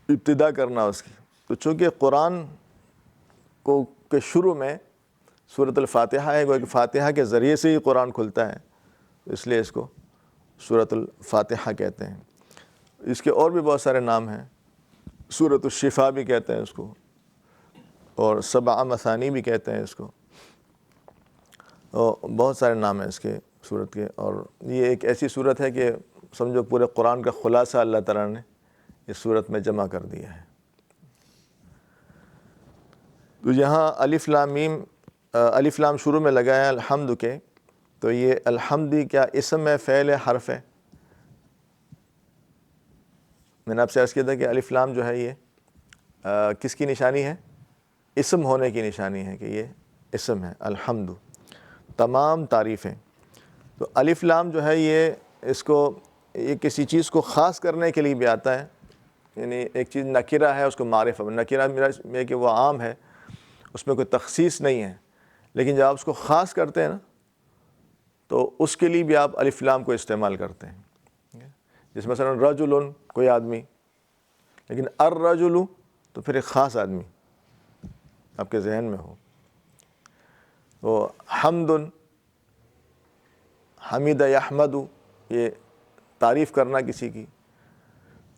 ابتدا کرنا اس کی. تو چونکہ قرآن کو کے شروع میں سورۃ الفاتحہ ہے، کہ فاتحہ کے ذریعے سے ہی قرآن کھلتا ہے، اس لیے اس کو سورۃ الفاتحہ کہتے ہیں. اس کے اور بھی بہت سارے نام ہیں. سورۃ الشفا بھی کہتے ہیں اس کو، اور سبع مثانی بھی کہتے ہیں اس کو، اور بہت سارے نام ہیں اس کے سورت کے. اور یہ ایک ایسی سورت ہے کہ سمجھو پورے قرآن کا خلاصہ اللہ تعالیٰ نے اس سورت میں جمع کر دیا ہے. تو یہاں الف لام میم الف لام شروع میں لگا ہے الحمد کے، تو یہ الحمد کیا اسم ہے، فعل ہے، حرف ہے؟ میں نے آپ سے عرض کیا تھا کہ الف لام جو ہے یہ کس کی نشانی ہے؟ اسم ہونے کی نشانی ہے کہ یہ اسم ہے الحمد، تمام تعریفیں۔ تو الف لام جو ہے یہ کسی چیز کو خاص کرنے کے لیے بھی آتا ہے، یعنی ایک چیز نکرہ ہے اس کو معرفہ، نکرہ میں کہ وہ عام ہے، اس میں کوئی تخصیص نہیں ہے، لیکن جب آپ اس کو خاص کرتے ہیں نا تو اس کے لیے بھی آپ الف لام کو استعمال کرتے ہیں۔ جس مثلا رجل کوئی آدمی، لیکن الرجل تو پھر ایک خاص آدمی آپ کے ذہن میں ہو۔ تو حمد، حمید یحمد، یہ تعریف کرنا کسی کی،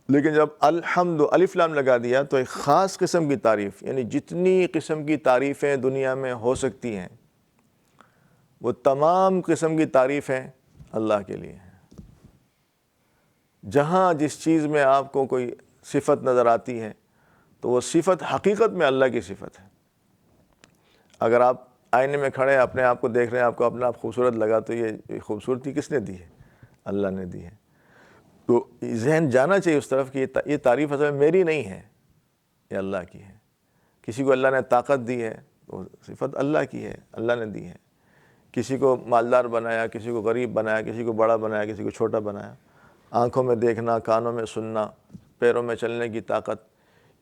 لیکن جب الحمد الف لام لگا دیا تو ایک خاص قسم کی تعریف، یعنی جتنی قسم کی تعریفیں دنیا میں ہو سکتی ہیں وہ تمام قسم کی تعریفیں اللہ کے لیے ہیں۔ جہاں جس چیز میں آپ کو کوئی صفت نظر آتی ہے تو وہ صفت حقیقت میں اللہ کی صفت ہے۔ اگر آپ آئینے میں کھڑے اپنے آپ کو دیکھ رہے ہیں، آپ کو اپنا آپ خوبصورت لگا، تو یہ خوبصورتی کس نے دی ہے؟ اللہ نے دی ہے۔ تو ذہن جانا چاہیے اس طرف کہ یہ تعریف اصل میں میری نہیں ہے، یہ اللہ کی ہے۔ کسی کو اللہ نے طاقت دی ہے تو صفت اللہ کی ہے، اللہ نے دی ہے۔ کسی کو مالدار بنایا، کسی کو غریب بنایا، کسی کو بڑا بنایا، کسی کو چھوٹا بنایا، آنکھوں میں دیکھنا، کانوں میں سننا، پیروں میں چلنے کی طاقت،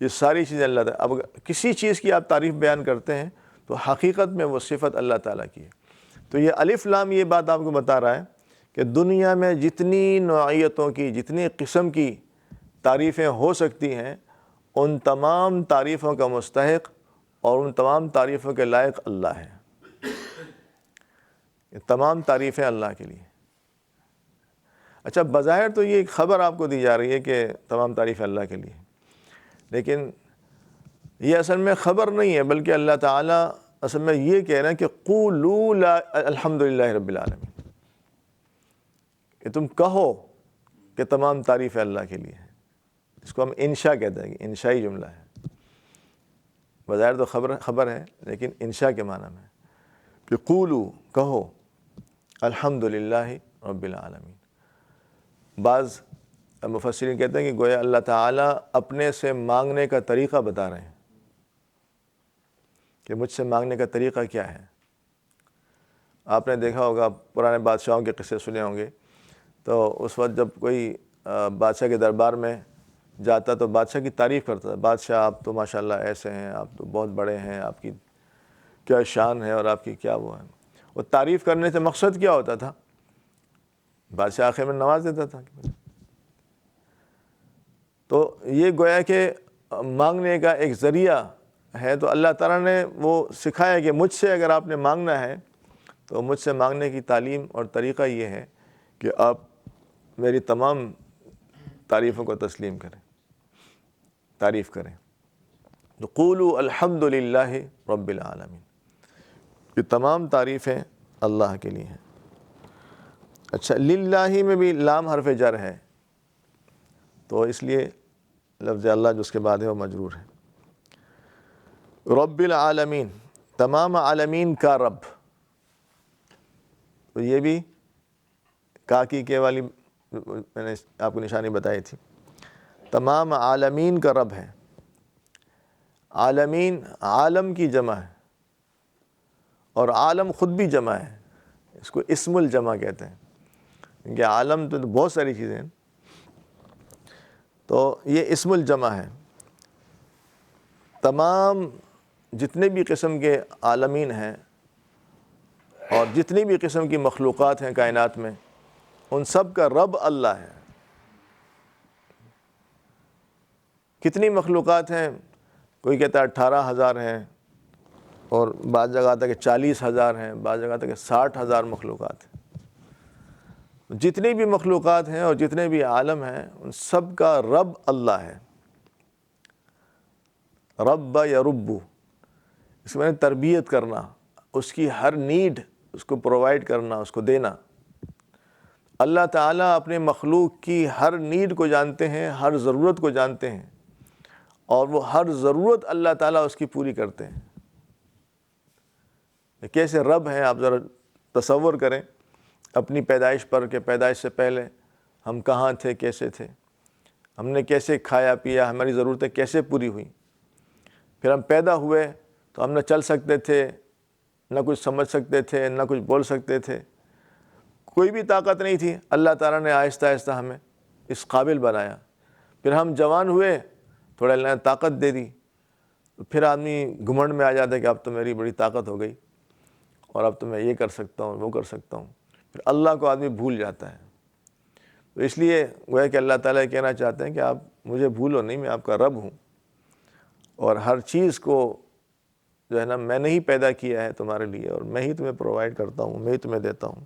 یہ ساری چیزیں اللہ تعالیٰ۔ اب کسی چیز کی آپ تعریف بیان کرتے ہیں تو حقیقت میں وہ صفت اللہ تعالیٰ کی ہے۔ تو یہ الف لام یہ بات آپ کو بتا رہا ہے کہ دنیا میں جتنی نوعیتوں کی، جتنی قسم کی تعریفیں ہو سکتی ہیں، ان تمام تعریفوں کا مستحق اور ان تمام تعریفوں کے لائق اللہ ہے۔ یہ تمام تعریفیں اللہ کے لیے۔ اچھا، بظاہر تو یہ ایک خبر آپ کو دی جا رہی ہے کہ تمام تعریفیں اللہ کے لیے، لیکن یہ اصل میں خبر نہیں ہے، بلکہ اللہ تعالیٰ اصل میں یہ کہہ رہے ہیں کہ قولوا الحمدللہ رب العالمین، کہ تم کہو کہ تمام تعریفیں اللہ کے لیے ہیں۔ اس کو ہم انشاء کہتے ہیں کہ انشائی جملہ ہے، بظاہر تو خبر ہے لیکن انشاء کے معنی میں کہ قولو، کہو الحمدللہ رب العالمین۔ بعض مفسرین کہتے ہیں کہ گویا اللہ تعالیٰ اپنے سے مانگنے کا طریقہ بتا رہے ہیں کہ مجھ سے مانگنے کا طریقہ کیا ہے۔ آپ نے دیکھا ہوگا، پرانے بادشاہوں کے قصے سنے ہوں گے، تو اس وقت جب کوئی بادشاہ کے دربار میں جاتا تو بادشاہ کی تعریف کرتا تھا، بادشاہ آپ تو ماشاءاللہ ایسے ہیں، آپ تو بہت بڑے ہیں، آپ کی کیا شان ہے اور آپ کی کیا وہ ہے۔ وہ تعریف کرنے سے مقصد کیا ہوتا تھا؟ بادشاہ آخر میں نواز دیتا تھا۔ تو یہ گویا کہ مانگنے کا ایک ذریعہ ہے، تو اللہ تعالیٰ نے وہ سکھایا کہ مجھ سے اگر آپ نے مانگنا ہے تو مجھ سے مانگنے کی تعلیم اور طریقہ یہ ہے کہ آپ میری تمام تعریفوں کو تسلیم کریں، تعریف کریں۔ تو قولوا الحمدللہ رب العالمین، یہ تمام تعریفیں اللہ کے لیے ہیں۔ اچھا، للہ میں بھی لام حرف جر ہے، تو اس لیے لفظ اللہ جو اس کے بعد ہے وہ مجرور ہے۔ رب العالمین، تمام عالمین کا رب، تو یہ بھی کاکی کے والی میں نے آپ کو نشانی بتائی تھی، تمام عالمین کا رب ہے۔ عالمین عالم کی جمع ہے، اور عالم خود بھی جمع ہے، اس کو اسم الجمع کہتے ہیں، کیونکہ عالم تو بہت ساری چیزیں ہیں، تو یہ اسم الجمع ہے۔ تمام جتنے بھی قسم کے عالمین ہیں اور جتنی بھی قسم کی مخلوقات ہیں کائنات میں، ان سب کا رب اللہ ہے۔ کتنی مخلوقات ہیں؟ کوئی کہتا ہے 18,000 ہیں، اور بعض جگہ آتا ہے کہ 40,000 ہیں، بعض جگہ آتا ہے کہ 60,000 مخلوقات ہیں۔ جتنی بھی مخلوقات ہیں اور جتنے بھی عالم ہیں، ان سب کا رب اللہ ہے۔ رب یا ربو، اس میں تربیت کرنا، اس کی ہر نیڈ اس کو پرووائڈ کرنا، اس کو دینا۔ اللہ تعالیٰ اپنے مخلوق کی ہر نیڈ کو جانتے ہیں، ہر ضرورت کو جانتے ہیں، اور وہ ہر ضرورت اللہ تعالیٰ اس کی پوری کرتے ہیں۔ کیسے رب ہیں. آپ ذرا تصور کریں اپنی پیدائش پر کہ پیدائش سے پہلے ہم کہاں تھے, کیسے تھے, ہم نے کیسے کھایا پیا, ہماری ضرورتیں کیسے پوری ہوئیں. پھر ہم پیدا ہوئے تو ہم نہ چل سکتے تھے, نہ کچھ سمجھ سکتے تھے, نہ کچھ بول سکتے تھے, کوئی بھی طاقت نہیں تھی. اللہ تعالیٰ نے آہستہ آہستہ ہمیں اس قابل بنایا. پھر ہم جوان ہوئے, تھوڑا اللہ نے طاقت دے دی, تو پھر آدمی گھمنڈ میں آ جاتا ہے کہ اب تو میری بڑی طاقت ہو گئی اور اب تو میں یہ کر سکتا ہوں, وہ کر سکتا ہوں. پھر اللہ کو آدمی بھول جاتا ہے. تو اس لیے گویا کہ اللہ تعالیٰ یہ کہنا چاہتے ہیں کہ آپ مجھے بھولو نہیں, میں آپ کا رب ہوں, اور ہر چیز کو جو ہے نا میں نے ہی پیدا کیا ہے تمہارے لیے, اور میں ہی تمہیں پرووائڈ کرتا ہوں, میں ہی تمہیں دیتا ہوں.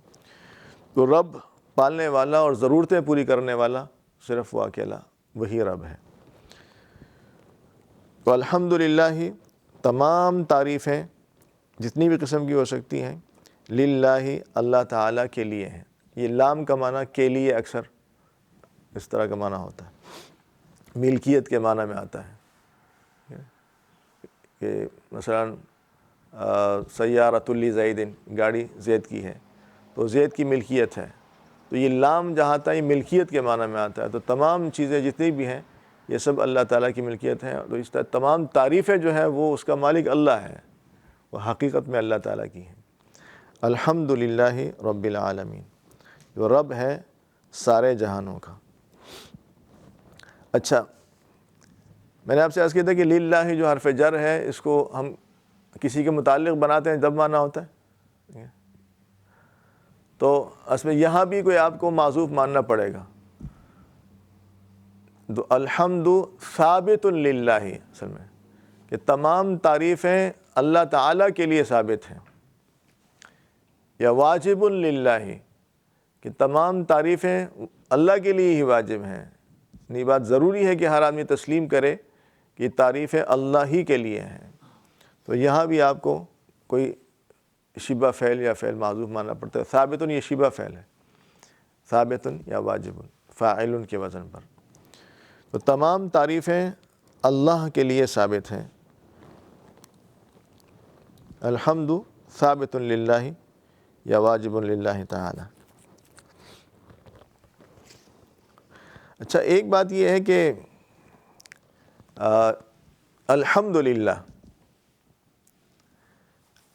تو رب پالنے والا اور ضرورتیں پوری کرنے والا صرف وہ اکیلا وہی رب ہے. تو الحمدللہ تمام تعریفیں جتنی بھی قسم کی ہو سکتی ہیں للہ اللہ تعالیٰ کے لیے ہیں. یہ لام کا معنی کے لیے اکثر اس طرح کا معنی ہوتا ہے, ملکیت کے معنی میں آتا ہے کہ مثلا سیارۃ لزید, گاڑی زید کی ہے تو زید کی ملکیت ہے. تو یہ لام جہاں تھا یہ ملکیت کے معنی میں آتا ہے. تو تمام چیزیں جتنی بھی ہیں یہ سب اللہ تعالیٰ کی ملکیت ہیں. تو اس طرح تمام تعریفیں جو ہیں وہ اس کا مالک اللہ ہے, وہ حقیقت میں اللہ تعالیٰ کی ہیں. الحمدللہ رب العالمین, جو رب ہے سارے جہانوں کا. اچھا, میں نے آپ سے عرض کیا تھا کہ للہ جو حرف جر ہے اس کو ہم کسی کے متعلق بناتے ہیں جب معنی ہوتا ہے, تو اصل میں یہاں بھی کوئی آپ کو معذوف ماننا پڑے گا. تو الحمد ثابت للہ, اصل میں کہ تمام تعریفیں اللہ تعالیٰ کے لیے ثابت ہیں, یا واجب للہ کہ تمام تعریفیں اللہ کے لیے ہی واجب ہیں. یہ بات ضروری ہے کہ ہر آدمی تسلیم کرے کہ تعریفیں اللہ ہی کے لیے ہیں. تو یہاں بھی آپ کو کوئی شبہ فعل یا فعل معذوف ماننا پڑتا ہے. ثابت یہ شبہ فعل ہے, ثابت یا واجب فاعل کے وزن پر. تو تمام تعریفیں اللہ کے لیے ثابت ہیں. الحمد ثابت للہ یا واجب للہ تعالی. اچھا, ایک بات یہ ہے کہ الحمدللہ,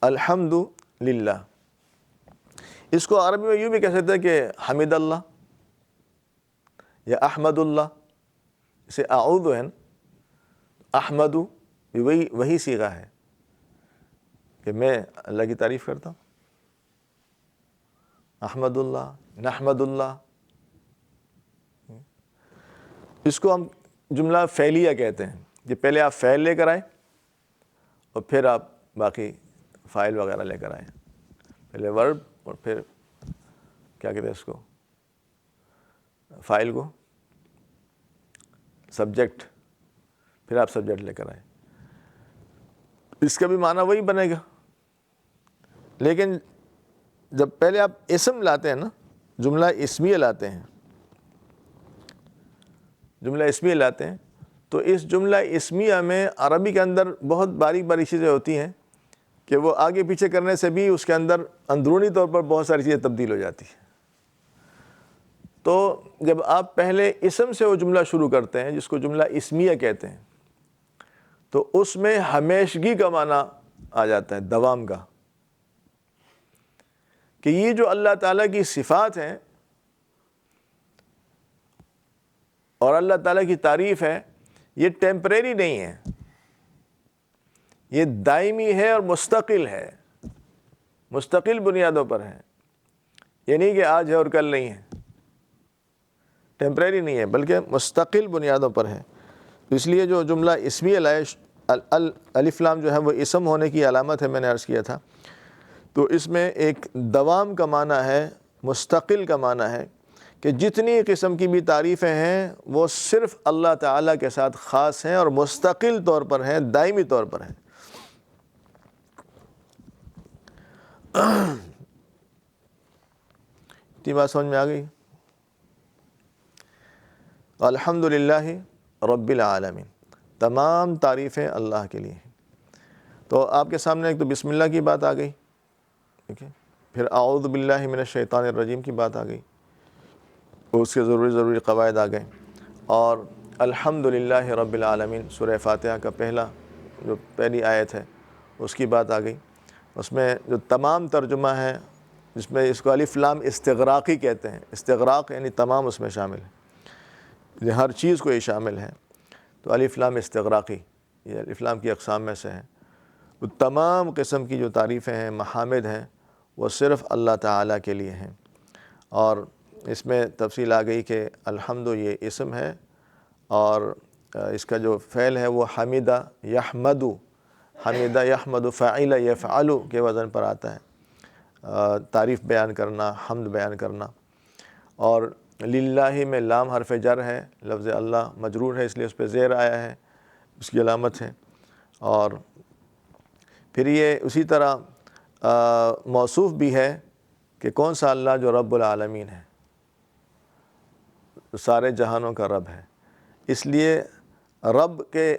الحمدللہ اس کو عربی میں یوں بھی کہہ سکتے ہیں کہ حمد اللہ یا احمد اللہ. اسے اعوذ ہے نا, احمد وہی صیغہ ہے کہ میں اللہ کی تعریف کرتا ہوں. احمد اللہ, نحمد اللہ, اس کو ہم جملہ فعلیہ کہتے ہیں کہ پہلے آپ فعل لے کر آئیں اور پھر آپ باقی فاعل وغیرہ لے کر آئیں. پہلے ورب اور پھر کیا کہتے ہیں اس کو, فاعل کو, سبجیکٹ, پھر آپ سبجیکٹ لے کر آئیں. اس کا بھی معنی وہی بنے گا. لیکن جب پہلے آپ اسم لاتے ہیں نا, جملہ اسمیہ لاتے ہیں, جملہ اسمیہ لاتے ہیں, تو اس جملہ اسمیہ میں عربی کے اندر بہت باریک باریک چیزیں ہوتی ہیں کہ وہ آگے پیچھے کرنے سے بھی اس کے اندر اندرونی طور پر بہت ساری چیزیں تبدیل ہو جاتی ہیں. تو جب آپ پہلے اسم سے وہ جملہ شروع کرتے ہیں جس کو جملہ اسمیہ کہتے ہیں, تو اس میں ہمیشگی کا معنی آ جاتا ہے, دوام کا, کہ یہ جو اللہ تعالیٰ کی صفات ہیں اور اللہ تعالیٰ کی تعریف ہے یہ ٹیمپریری نہیں ہے, یہ دائمی ہے اور مستقل ہے, مستقل بنیادوں پر ہے. یہ نہیں کہ آج ہے اور کل نہیں ہے, ٹیمپریری نہیں ہے بلکہ مستقل بنیادوں پر ہے. اس لیے جو جملہ اسمیہ لائے, الف لام جو ہے وہ اسم ہونے کی علامت ہے, میں نے عرض کیا تھا. تو اس میں ایک دوام کا معنی ہے, مستقل کا معنی ہے کہ جتنی قسم کی بھی تعریفیں ہیں وہ صرف اللہ تعالیٰ کے ساتھ خاص ہیں اور مستقل طور پر ہیں, دائمی طور پر ہیں. اتنی بات سمجھ میں آ گئی؟ الحمدللہ رب العالمین, تمام تعریفیں اللہ کے لیے ہیں. تو آپ کے سامنے ایک تو بسم اللہ کی بات آ گئی ٹھیک ہے. پھر اعوذ باللہ من الشیطان الرجیم کی بات آ گئی، اس کے ضروری قواعد آ گئے. اور الحمدللہ رب العالمین سورہ فاتحہ کا پہلی آیت ہے اس کی بات آ گئی. اس میں جو تمام ترجمہ ہے، جس میں اس کو الف لام استغراقی کہتے ہیں. استغراق یعنی تمام اس میں شامل ہے، ہر چیز کو یہ شامل ہے. تو الف لام استغراقی یہ الف لام کی اقسام میں سے ہے. وہ تمام قسم کی جو تعریفیں ہیں، محامد ہیں، وہ صرف اللہ تعالیٰ کے لیے ہیں. اور اس میں تفصیل آ گئی کہ الحمد یہ اسم ہے، اور اس کا جو فعل ہے وہ حمیدہ یحمدو، حمیدہ یحمد فعل یفعل کے وزن پر آتا ہے. تعریف بیان کرنا، حمد بیان کرنا. اور للہ میں لام حرف جر ہے، لفظ اللہ مجرور ہے اس لیے اس پہ زیر آیا ہے، اس کی علامت ہے. اور پھر یہ اسی طرح موصوف بھی ہے کہ کون سا اللہ جو رب العالمین ہے، سارے جہانوں کا رب ہے. اس لیے رب کے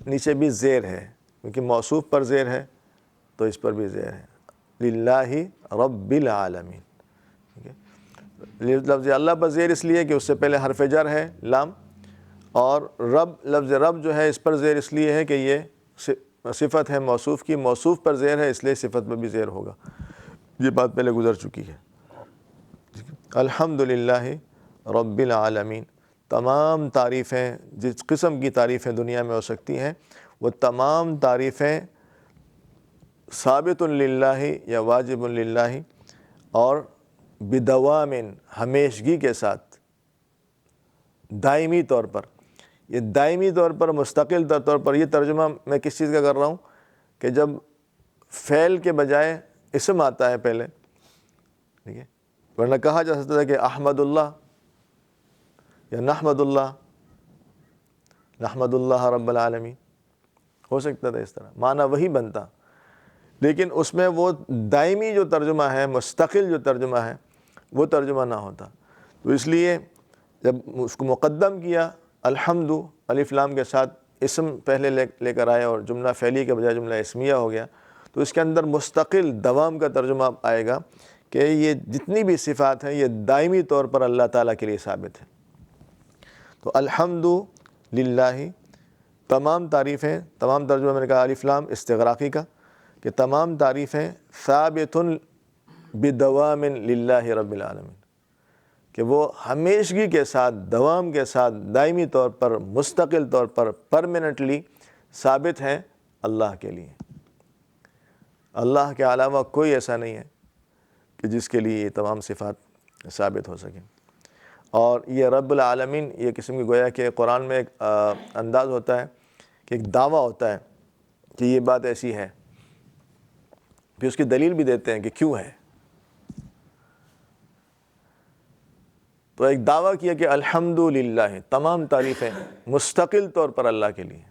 نیچے بھی زیر ہے، کیونکہ موصوف پر زیر ہے تو اس پر بھی زیر ہے. للہ رب العالمین. ٹھیک ہے، لفظ اللہ پر زیر اس لیے کہ اس سے پہلے حرف جر ہے لام، اور رب لفظ رب جو ہے اس پر زیر اس لیے ہے کہ یہ صفت ہے موصوف کی، موصوف پر زیر ہے اس لیے صفت میں بھی زیر ہوگا. یہ بات پہلے گزر چکی ہے. الحمدللہ رب العالمین. تمام تعریفیں، جس قسم کی تعریفیں دنیا میں ہو سکتی ہیں، وہ تمام تعریفیں ثابت للہ یا واجب للہ، اور بدوام ہمیشگی کے ساتھ، دائمی طور پر. یہ دائمی طور پر، مستقل طور پر. یہ ترجمہ میں کس چیز کا کر رہا ہوں کہ جب فعل کے بجائے اسم آتا ہے پہلے، ٹھیک ہے، ورنہ کہا جا سکتا ہے کہ احمد اللہ یا نحمد اللہ، نحمد اللہ رب العالمین، ہو سکتا تھا اس طرح، معنی وہی بنتا. لیکن اس میں وہ دائمی جو ترجمہ ہے، مستقل جو ترجمہ ہے، وہ ترجمہ نہ ہوتا. تو اس لیے جب اس کو مقدم کیا الحمد الف لام کے ساتھ، اسم پہلے لے کر آئے اور جملہ فعلی کے بجائے جملہ اسمیہ ہو گیا، تو اس کے اندر مستقل دوام کا ترجمہ آئے گا کہ یہ جتنی بھی صفات ہیں یہ دائمی طور پر اللہ تعالیٰ کے لیے ثابت ہے. تو الحمد للہ تمام تعریفیں، تمام ترجمہ میں نے کہا الف لام استغراقی کا، کہ تمام تعریفیں ثابت بدوام للہ رب العالمین، کہ وہ ہمیشگی کے ساتھ، دوام کے ساتھ، دائمی طور پر، مستقل طور پر، پرماننٹلی ثابت ہیں اللہ کے لیے. اللہ کے علاوہ کوئی ایسا نہیں ہے کہ جس کے لیے یہ تمام صفات ثابت ہو سکیں. اور یہ رب العالمین یہ قسم کی گویا کہ قرآن میں ایک انداز ہوتا ہے کہ ایک دعویٰ ہوتا ہے کہ یہ بات ایسی ہے، پھر اس کی دلیل بھی دیتے ہیں کہ کیوں ہے. تو ایک دعویٰ کیا کہ الحمدللہ تمام تعریفیں مستقل طور پر اللہ کے لیے،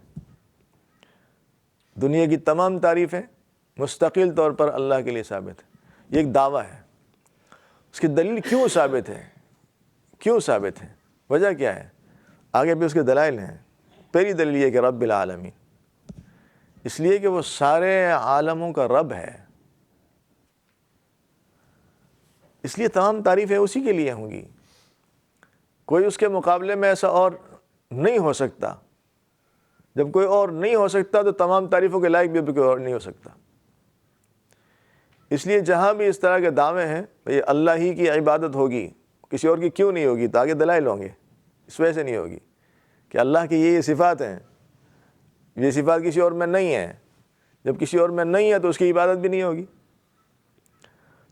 دنیا کی تمام تعریفیں مستقل طور پر اللہ کے لیے ثابت ہے. یہ ایک دعویٰ ہے. اس کی دلیل کیوں ثابت ہے، کیوں ثابت ہے، وجہ کیا ہے، آگے بھی اس کے دلائل ہیں. پہلی دلیل یہ کہ رب العالمین، اس لیے کہ وہ سارے عالموں کا رب ہے، اس لیے تمام تعریفیں اسی کے لیے ہوں گی. کوئی اس کے مقابلے میں ایسا اور نہیں ہو سکتا. جب کوئی اور نہیں ہو سکتا تو تمام تعریفوں کے لائق بھی کوئی اور نہیں ہو سکتا. اس لیے جہاں بھی اس طرح کے دعوے ہیں یہ اللہ ہی کی عبادت ہوگی، کسی اور کی کیوں نہیں ہوگی، تو آگے دلائل ہوں گے. اس وجہ سے نہیں ہوگی کہ اللہ کی یہ صفات ہیں، یہ صفات کسی اور میں نہیں ہیں. جب کسی اور میں نہیں ہے تو اس کی عبادت بھی نہیں ہوگی.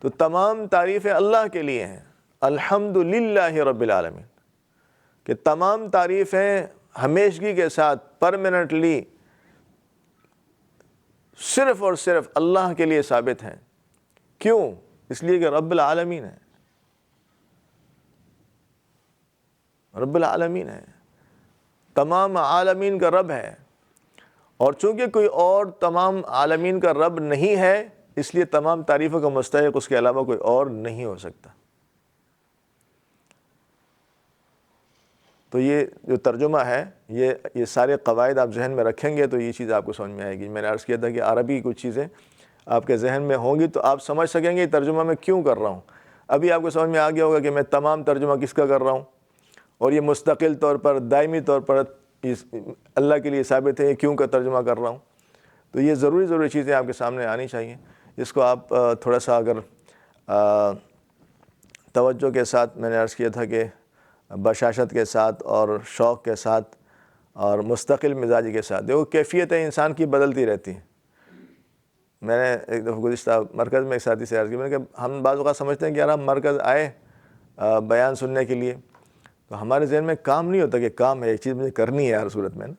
تو تمام تعریفیں اللہ کے لیے ہیں. الحمدللہ رب العالمین، کہ تمام تعریفیں ہمیشگی کے ساتھ، پرماننٹلی، صرف اور صرف اللہ کے لیے ثابت ہیں. کیوں؟ اس لیے کہ رب العالمین ہے، رب العالمین ہے، تمام عالمین کا رب ہے. اور چونکہ کوئی اور تمام عالمین کا رب نہیں ہے، اس لیے تمام تعریفوں کا مستحق اس کے علاوہ کوئی اور نہیں ہو سکتا. تو یہ جو ترجمہ ہے، یہ سارے قواعد آپ ذہن میں رکھیں گے تو یہ چیز آپ کو سمجھ میں آئے گی. میں نے عرض کیا تھا کہ عربی کی کچھ چیزیں آپ کے ذہن میں ہوں گی تو آپ سمجھ سکیں گے ترجمہ میں کیوں کر رہا ہوں. ابھی آپ کو سمجھ میں آ گیا ہوگا کہ میں تمام ترجمہ کس کا کر رہا ہوں اور یہ مستقل طور پر دائمی طور پر اللہ کے لیے ثابت ہے یہ کیوں کا ترجمہ کر رہا ہوں. تو یہ ضروری چیزیں آپ کے سامنے آنی چاہیے، جس کو آپ تھوڑا سا اگر توجہ کے ساتھ، میں نے عرض کیا تھا کہ بشاشت کے ساتھ اور شوق کے ساتھ اور مستقل مزاجی کے ساتھ، دیکھو کیفیتیں انسان کی بدلتی رہتی ہیں. میں نے ایک دفعہ گزشتہ مرکز میں ایک ساتھی سے عرض کی، میں نے کہا ہم بعض اوقات سمجھتے ہیں کہ یار ہم مرکز آئے بیان سننے کے لیے تو ہمارے ذہن میں کام نہیں ہوتا کہ کام ہے، ایک چیز مجھے کرنی ہے ہر صورت میں نا.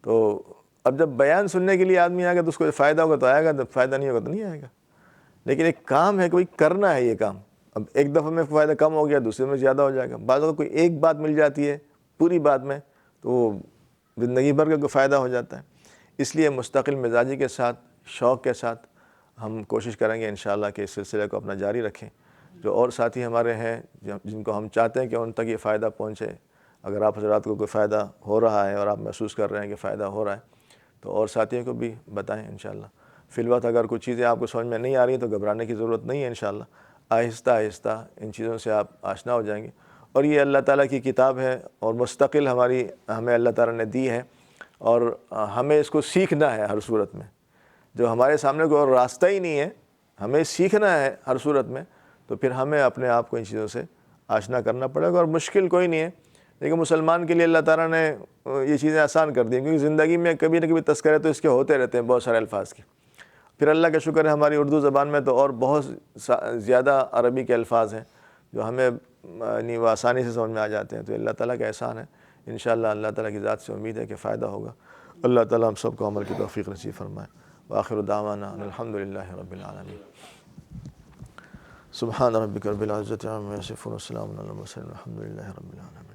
تو اب جب بیان سننے کے لیے آدمی آئے گا تو اس کو فائدہ ہوگا تو آئے گا، جب فائدہ نہیں ہوگا تو نہیں آئے گا. لیکن ایک کام ہے، کوئی کرنا ہے یہ کام. اب ایک دفعہ میں فائدہ کم ہو گیا، دوسرے میں زیادہ ہو جائے گا. بعض اوقات کوئی ایک بات مل جاتی ہے پوری بات میں تو وہ زندگی بھر کا کوئی فائدہ ہو جاتا ہے. اس لیے مستقل مزاجی کے ساتھ، شوق کے ساتھ ہم کوشش کریں گے انشاءاللہ کہ اس سلسلے کو اپنا جاری رکھیں. جو اور ساتھی ہمارے ہیں جن کو ہم چاہتے ہیں کہ ان تک یہ فائدہ پہنچے، اگر آپ حضرات کو کوئی فائدہ ہو رہا ہے اور آپ محسوس کر رہے ہیں کہ فائدہ ہو رہا ہے تو اور ساتھیوں کو بھی بتائیں انشاءاللہ. فی الوقت اگر کچھ چیزیں آپ کو سمجھ میں نہیں آ رہی ہیں تو گھبرانے کی ضرورت نہیں ہے. انشاءاللہ آہستہ آہستہ ان چیزوں سے آپ آشنا ہو جائیں گے. اور یہ اللہ تعالیٰ کی کتاب ہے اور مستقل ہمیں اللہ تعالیٰ نے دی ہے اور ہمیں اس کو سیکھنا ہے ہر صورت میں. جو ہمارے سامنے کوئی اور راستہ ہی نہیں ہے، ہمیں سیکھنا ہے ہر صورت میں، تو پھر ہمیں اپنے آپ کو ان چیزوں سے آشنا کرنا پڑے گا. اور مشکل کوئی نہیں ہے، لیکن مسلمان کے لیے اللہ تعالیٰ نے یہ چیزیں آسان کر دی ہیں، کیونکہ زندگی میں کبھی نہ کبھی تذکرے تو اس کے ہوتے رہتے ہیں بہت سارے الفاظ کے. پھر اللہ کا شکر ہے ہماری اردو زبان میں تو اور بہت زیادہ عربی کے الفاظ ہیں جو ہمیں وہ آسانی سے سمجھ میں آ جاتے ہیں. تو اللہ تعالیٰ کا احسان ہے. انشاءاللہ اللہ تعالیٰ کی ذات سے امید ہے کہ فائدہ ہوگا. اللہ تعالیٰ ہم سب کو عمل کی توفیق نصیب فرمائے. وآخر دعوانا ان الحمد للہ رب العالمین. سبحان ربک رب العزة عما یصفون وسلام علی المرسلین والحمد للہ رب العالمین.